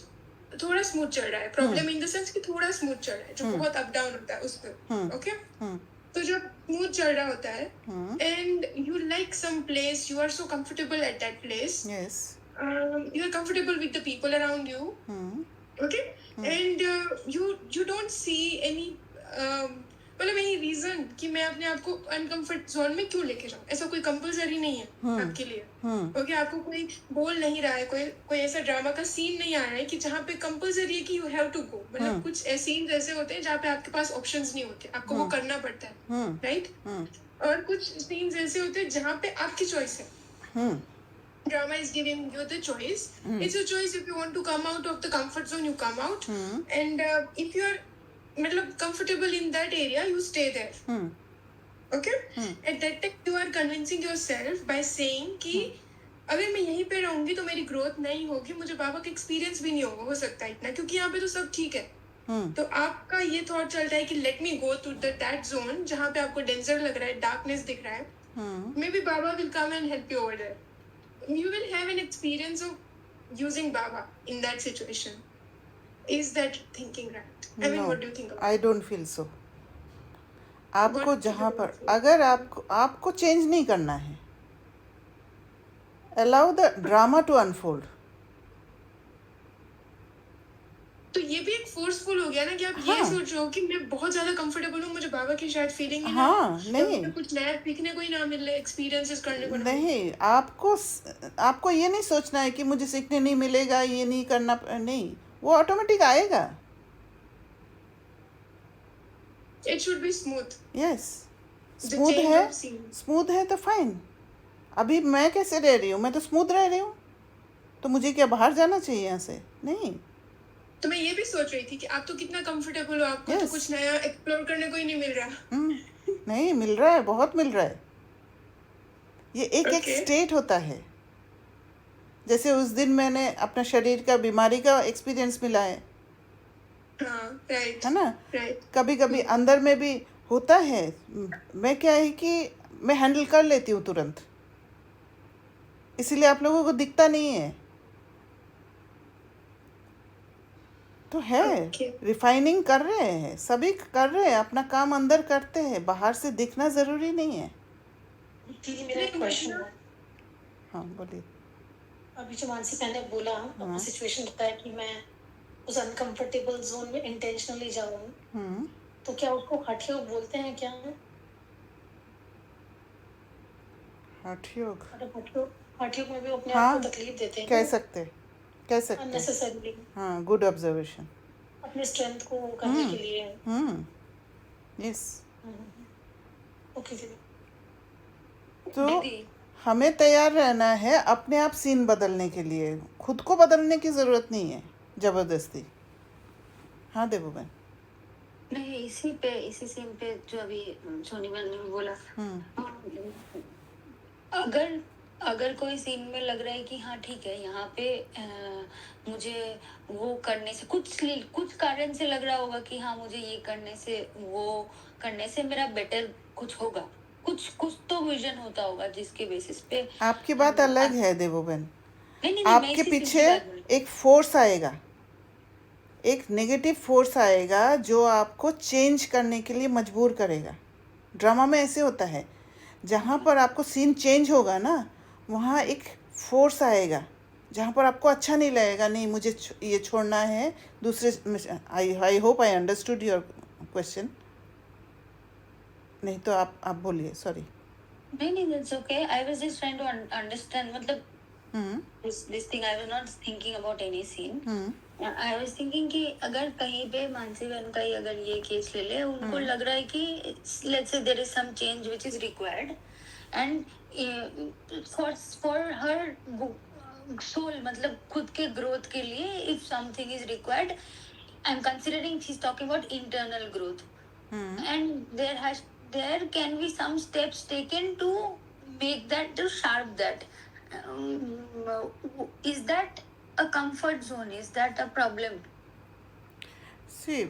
थोड़ा स्मूथ चल रहा है, प्रॉब्लम इन द सेंस कि थोड़ा स्मूथ चल रहा है, जो बहुत अप डाउन होता है उस पर, ओके? तो जब स्मूथ चल रहा होता है and you like some place, you are so comfortable at that place, you are comfortable with the people around you, okay, and you don't see any मतलब एनी रीजन कि मैं अपने आप को अनकंफर्ट जोन में क्यों लेके जाऊं। ऐसा कोई कंपल्सरी नहीं है आपके लिए, ओके? आपको कोई बोल नहीं रहा है, कोई ऐसा ड्रामा का सीन नहीं आ रहा है कि जहाँ पे कंपल्सरी है कि यू हैव टू गो। मतलब कुछ ऐसे सीन्स ऐसे होते हैं जहाँ पे आपके पास ऑप्शंस नहीं होते, आपको वो करना पड़ता है, राइट? और कुछ सीन्स ऐसे होते हैं जहाँ पे आपकी चॉइस है। Drama is giving you the choice. It's your choice. If you want to come out of the comfort zone, you come out. And if you are मतलब comfortable in that area, you stay there. Okay? At that time, you are convincing yourself by saying कि अगर मैं यहीं पे रहूंगी तो मेरी ग्रोथ नहीं होगी, मुझे बाबा का एक्सपीरियंस भी नहीं होगा, हो सकता है इतना, क्योंकि यहाँ पे तो सब ठीक है। तो आपका ये थॉट चलता है कि let me go to that zone जहाँ पे आपको डेंजर लग रहा है, डार्कनेस दिख रहा है, maybe Baba will come and help you over there. You will have an experience of using Baba in that situation. Is that thinking right? I mean, what do you think about it? I don't feel so. आपको जहाँ पर, अगर आपको चेंज नहीं करना है, allow the drama to unfold. तो ये भी एक फोर्सफुल हो गया ना कि आप ये सोच रहे हो कि मैं बहुत ज्यादा कंफर्टेबल हूँ, मुझे बाबा की शायद फीलिंग नहीं, कुछ नया सीखने को ही ना मिले, एक्सपीरियंसेस करने को नहीं। आपको ये नहीं सोचना है कि मुझे सीखने नहीं मिलेगा, ये नहीं करना, नहीं, वो ऑटोमेटिक आएगा। It should be smooth. Yes, The smooth change है, of scene. स्मूथ है तो फाइन। अभी मैं कैसे रह रही हूँ, मैं तो स्मूथ रह रही हूँ, तो मुझे क्या बाहर जाना चाहिए यहाँ से? नहीं। तो मैं ये भी सोच रही थी कि आप तो कितना कंफर्टेबल हो, आपको तो Yes. कुछ नया एक्सप्लोर करने को ही नहीं मिल रहा। नहीं मिल रहा है, बहुत मिल रहा है। ये एक एक Okay. स्टेट होता है। जैसे उस दिन मैंने अपना शरीर का बीमारी का एक्सपीरियंस मिला है हाँ, राइट है ना। राइट। कभी कभी अंदर में भी होता है। मैं क्या है कि मैं हैंडल कर लेती हूँ तुरंत, इसीलिए आप लोगों को दिखता नहीं है। तो है, Okay. रिफाइनिंग कर रहे हैं, सभी कर रहे हैं, अपना काम अंदर करते हैं, बाहर से दिखना ज़रूरी नहीं है। दीदी मेरा एक क्वेश्चन है। हाँ बोलिए। अभी जो मानसी मैंने बोला अपना सिचुएशन बताया कि मैं उस अनकंफर्टेबल जोन में इंटेंशनली जाऊँ, तो क्या उसको हठ योग बोलते हैं क्या? हठ योग, मतलब हठ योग में भी अपने हाँ, आप को तकलीफ देते हैं कह सकते हैं। अननेसेसरीली, हाँ, गुड ऑब्जर्वेशन। अपने स्ट्रेंथ को करने के लिए। यस। ओके दीदी। तो दीदी हमें तैयार रहना है अपने आप सीन बदलने के लिए, खुद को बदलने की ज़रूरत नहीं है ज़बरदस्ती। हाँ देवो बहन। नहीं, इसी सीन पे जो अभी सोनी मैम ने बोला, अगर अगर कोई सीन में लग रहा है कि हाँ ठीक है, यहाँ पे मुझे वो करने से कुछ कारण से लग रहा होगा कि हाँ मुझे ये करने से, वो करने से मेरा बेटर कुछ होगा, कुछ तो विजन होता होगा जिसके बेसिस पे आपकी बात अलग है देवो बहन। नहीं, मैं आपके इसी पीछे सीन की बात बोल रही हूँ। एक फोर्स आएगा, एक नेगेटिव फोर्स आएगा जो आपको चेंज करने के लिए मजबूर करेगा। ड्रामा में ऐसे होता है, जहाँ पर आपको सीन चेंज होगा ना, वहाँ एक फोर्स आएगा जहाँ पर आपको अच्छा नहीं लगेगा। नहीं, मुझे ये छोड़ना है। दूसरे I hope I understood your question. नहीं तो आप बोलिए, सॉरी। नहीं, that's okay. I was just trying to understand, मतलब this thing, I was not thinking about any scene. I was thinking कि अगर कहीं पे मानसी बहन का ही अगर ये केस ले ले, उनको लग रहा है कि let's say there is some change which is required and for her soul, मतलब खुद के growth के लिए if something is required, I'm considering she's talking about internal growth, and there can be some steps taken to make that, to sharp that. Is that a comfort zone? Is that a problem? सी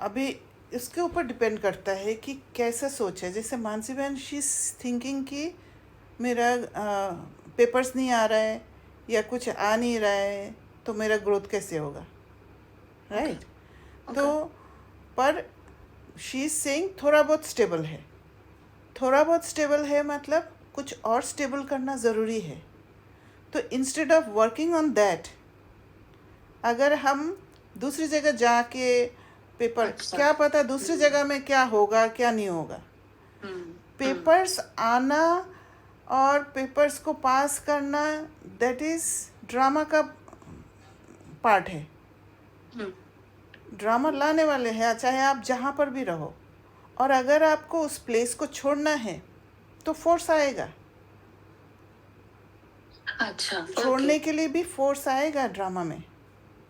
अभी इसके ऊपर डिपेंड करता है कि कैसा सोच है। जैसे मानसी बहन शी इज़ थिंकिंग कि मेरा पेपर्स नहीं आ रहा है या कुछ आ नहीं रहा है, तो मेरा ग्रोथ कैसे होगा, राइट? तो पर शी इज़ सेइंग थोड़ा बहुत स्टेबल है, थोड़ा बहुत स्टेबल है मतलब कुछ और स्टेबल करना ज़रूरी है। तो instead of working on that, अगर हम दूसरी जगह जाके पेपर, क्या पता दूसरी जगह में क्या होगा क्या नहीं होगा। पेपर्स आना और पेपर्स को पास करना, दैट इज़ ड्रामा का पार्ट है। ड्रामा लाने वाले हैं, चाहे आप जहाँ पर भी रहो। और अगर आपको उस प्लेस को छोड़ना है तो फोर्स आएगा। अच्छा, छोड़ने के लिए भी फोर्स आएगा ड्रामा में।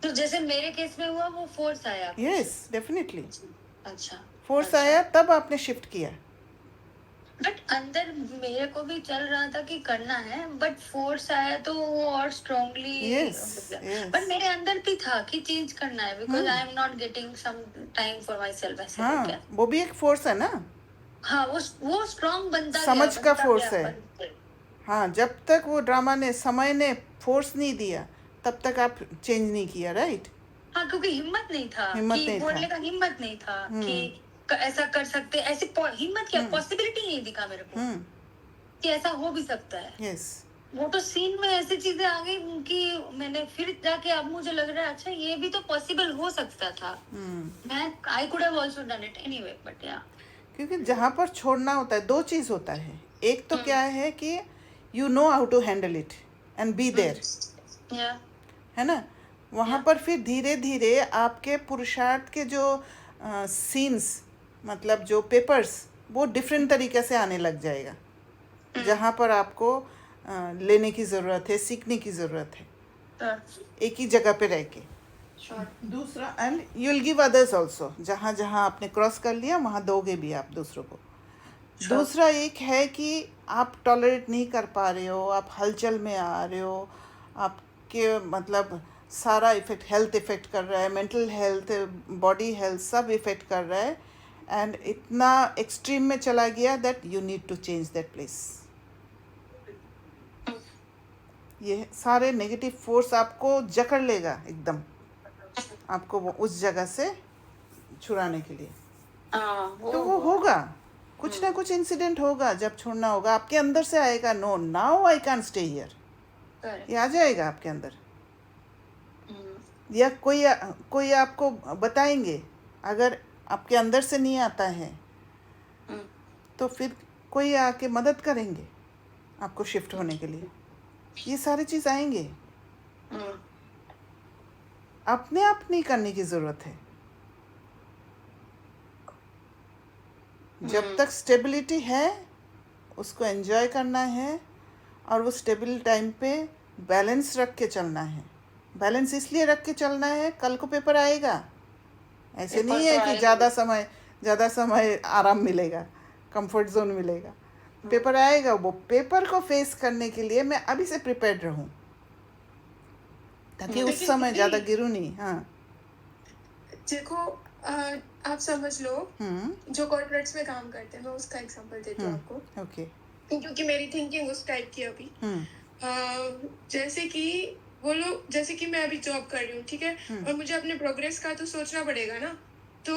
तो जैसे मेरे केस में हुआ, वो फोर्स आया। यस, डेफिनेटली अच्छा, फोर्स आया, तब आपने शिफ्ट किया। बट अंदर मेरे को भी चल रहा था कि करना है, बट फोर्स आया तो वो और स्ट्रांगली Yes, बट मेरे अंदर भी था कि चेंज करना है, because I am not getting some time for my self. ऐसे हो गया। हाँ, वो भी एक फोर्स है ना। हाँ, वो स्ट्रांग बनता समझ गया, का बनता फोर्स गया, है। हाँ, जब तक वो ड्रामा ने, समय ने फोर्स नहीं दिया, तब तक आप चेंज नहीं किया, राइट? हाँ, क्योंकि हिम्मत नहीं था, हिम्मत कि नहीं बोलने था। का हिम्मत नहीं था कि ऐसा कर सकते, ऐसे हिम्मत क्या, पॉसिबिलिटी नहीं दिखा मेरे को कि ऐसा हो भी सकता है। यस। वो तो सीन में ऐसी चीजें आ गई कि मैंने फिर जाके, अब मुझे लग रहा है अच्छा ये भी तो पॉसिबल हो सकता था। मैं I could have also done it anyway, but या, क्योंकि जहाँ पर छोड़ना होता है, दो चीज़ होता है। एक तो क्या है कि you know how to handle it and be there, है ना। वहाँ पर फिर धीरे धीरे आपके पुरुषार्थ के जो सीन्स मतलब जो पेपर्स वो डिफरेंट तरीके से आने लग जाएगा, जहाँ पर आपको लेने की ज़रूरत है, सीखने की ज़रूरत है, एक ही जगह पे रह के। दूसरा, and you will give others also, जहाँ जहाँ आपने क्रॉस कर लिया वहाँ दोगे भी आप दूसरों को। दूसरा एक है कि आप टॉलरेट नहीं कर पा रहे हो, आप हलचल में आ रहे हो, आपके मतलब सारा इफ़ेक्ट, हेल्थ इफ़ेक्ट कर रहा है, मेंटल हेल्थ, बॉडी हेल्थ सब इफ़ेक्ट कर रहा है, एंड इतना एक्सट्रीम में चला गया that you need to change that place. ये सारे नेगेटिव फोर्स आपको जकड़ लेगा एकदम, आपको वो उस जगह से छुड़ाने के लिए। तो वो होगा, कुछ ना कुछ इंसिडेंट होगा, जब छोड़ना होगा आपके अंदर से आएगा, no now I can stay here, ये आ जाएगा आपके अंदर। या कोई आपको बताएंगे, अगर आपके अंदर से नहीं आता है तो फिर कोई आके मदद करेंगे आपको शिफ्ट होने के लिए, ये सारी चीज़ आएंगे। अपने आप नहीं करने की ज़रूरत है। जब तक स्टेबिलिटी है उसको एंजॉय करना है, और वो स्टेबल टाइम पे बैलेंस रख के चलना है। बैलेंस इसलिए रख के चलना है, कल को पेपर आएगा, ऐसे नहीं है कि ज़्यादा समय आराम मिलेगा, कंफर्ट जोन मिलेगा। पेपर आएगा, वो पेपर को फेस करने के लिए मैं अभी से प्रिपेयर्ड रहूं, ताकि उस समय ज़्यादा गिरूं नहीं। हाँ देखो, आप समझ लो, जो कॉर्पोरेट्स में काम करते हैं, मैं उसका एग्जांपल देती हूँ आपको। ओके। क्योंकि मेरी थिंकिंग उस टाइप की अभी, जैसे कि वो लोग, जैसे कि मैं अभी जॉब कर रही हूँ, ठीक है, और मुझे अपने प्रोग्रेस का तो सोचना पड़ेगा ना। तो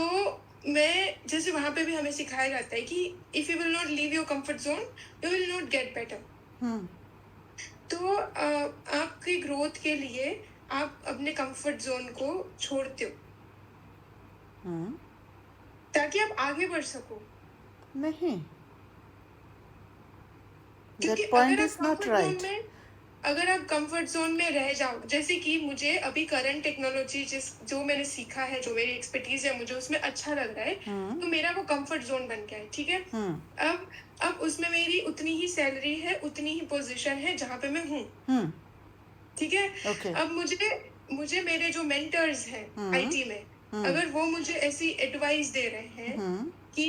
मैं, जैसे वहाँ पे भी हमें सिखाया जाता है कि if you will not leave your comfort zone, you will not get better. तो आपकी ग्रोथ के लिए आप अपने कंफर्ट जोन को छोड़ते हो ताकि आप आगे बढ़ सको। नहीं, क्योंकि that point is not right. अगर आप कंफर्ट जोन में रह जाओ, जैसे कि मुझे अभी करंट टेक्नोलॉजी जो मैंने सीखा है, जो मेरी एक्सपर्टीज है, मुझे उसमें अच्छा लग रहा है, तो मेरा वो कंफर्ट जोन बन गया है, ठीक है। अब उसमें मेरी उतनी ही सैलरी है, उतनी ही पोजीशन है जहाँ पे मैं हूँ, ठीक है। Okay. अब मुझे मेरे जो मेंटर्स हैं आईटी में, अगर वो मुझे ऐसी एडवाइस दे रहे हैं कि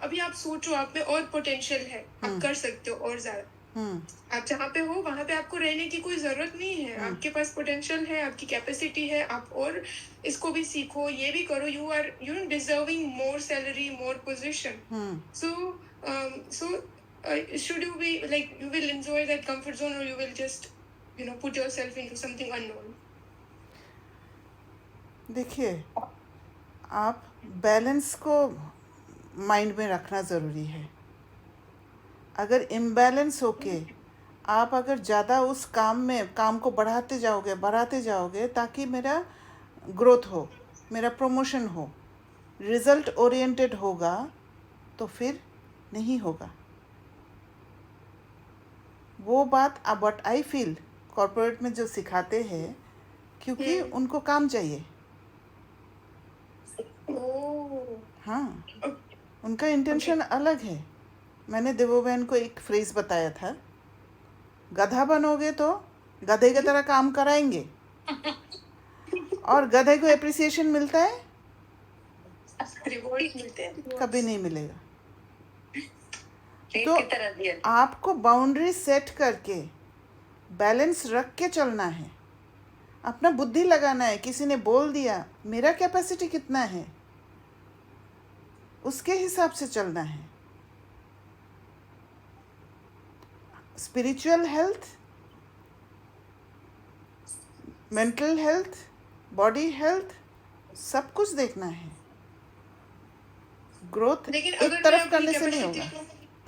अभी आप सोचो, आप में और पोटेंशियल है, आप कर सकते हो और ज्यादा, आप जहाँ पे हो वहाँ पे आपको रहने की कोई जरूरत नहीं है, आपके पास पोटेंशियल है, आपकी कैपेसिटी है, आप और इसको भी सीखो, ये भी करो, you are deserving more salary, more position. So should you be like, you will enjoy that comfort zone, or you will just put yourself into something unknown? देखिए, आप बैलेंस को माइंड में रखना ज़रूरी है। अगर इम्बैलेंस होके आप अगर ज़्यादा उस काम को बढ़ाते जाओगे ताकि मेरा ग्रोथ हो, मेरा प्रमोशन हो, रिज़ल्ट ओरिएंटेड होगा, तो फिर नहीं होगा वो बात। अब व्हाट आई फील कॉर्पोरेट में जो सिखाते हैं, क्योंकि उनको काम चाहिए। हाँ, उनका इंटेंशन अलग है। मैंने देवो बहन को एक फ्रेज बताया था, गधा बनोगे तो गधे की तरह काम कराएंगे, और गधे को एप्रिसिएशन मिलता है, रिवॉर्ड मिलते हैं, कभी नहीं मिलेगा। तो आपको बाउंड्री सेट करके बैलेंस रख के चलना है, अपना बुद्धि लगाना है। किसी ने बोल दिया, मेरा कैपेसिटी कितना है, उसके हिसाब से चलना है। Spiritual health, mental health, body health, सब कुछ देखना है। ग्रोथ एक तरफ करने से नहीं होगा।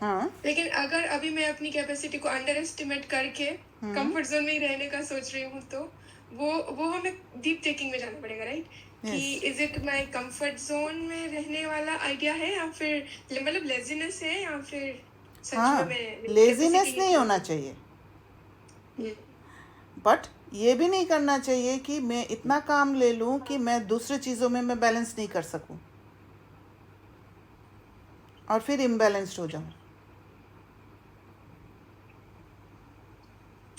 हाँ, लेकिन अगर अभी मैं अपनी कैपेसिटी को अंडर एस्टिमेट करके कंफर्ट जोन में ही रहने का सोच रही हूँ, तो वो हमें डीप टेकिंग में जाना पड़ेगा, राइट? कि is it my comfort zone में रहने वाला आइडिया है, या फिर मतलब लेजीनेस है, या फिर हाँ, लेजीनेस नहीं होना चाहिए, बट ये भी नहीं करना चाहिए कि मैं इतना काम ले लूँ कि मैं दूसरी चीज़ों में मैं बैलेंस नहीं कर सकूँ। और फिर इम्बैलेंस्ड हो जाओ।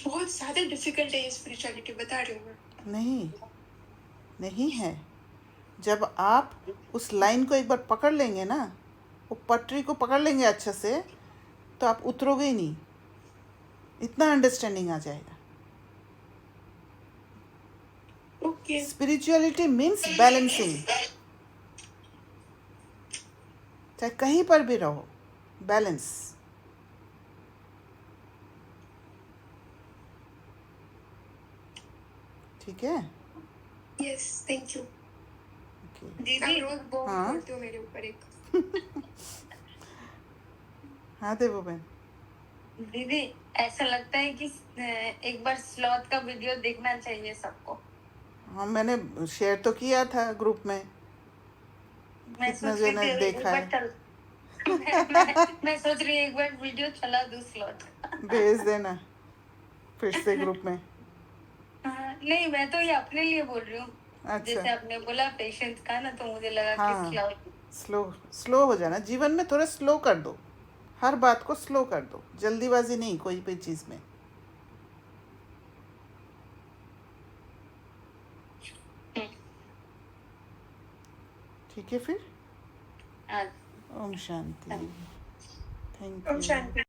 बहुत ज्यादा डिफिकल्ट है ये स्पिरिचुअलिटी, बता रही हूँ मैं। नहीं, नहीं है। जब आप उस लाइन को एक बार पकड़ लेंगे ना, वो पटरी को पकड़ लेंगे अच्छे से, तो आप उतरोगे ही नहीं, इतना अंडरस्टैंडिंग आ जाएगा। ओके। Spirituality means balancing. चाहे कहीं पर भी रहो, बैलेंस। ठीक है? Yes, thank you. ओके। आप दीदी रोज बहुत हाँ। बोलते हो मेरे ऊपर एक। हाँ देवो बहन। दीदी ऐसा लगता है कि एक बार स्लॉथ का वीडियो देखना चाहिए सबको। हाँ, मैंने शेयर तो किया था ग्रुप में, मैं कितने सोच रही जने थी एक देखा बार है। चल मैं सोच रही हूँ एक बार वीडियो चला दूँ स्लॉथ का। भेज देना फिर से ग्रुप में। नहीं, मैं तो ये अपने लिए बोल रही हूँ। अच्छा। जैसे आपने बोला पेशेंस का ना, तो मुझे लगा कि हाँ, स्लॉथ। स्लो स्लो हो जाना जीवन में, थोड़ा स्लो कर दो, हर बात को स्लो कर दो, जल्दीबाजी नहीं कोई भी चीज़ में। ठीक है फिर। हाँ। Om Shanti. Thank Om you. Shanti.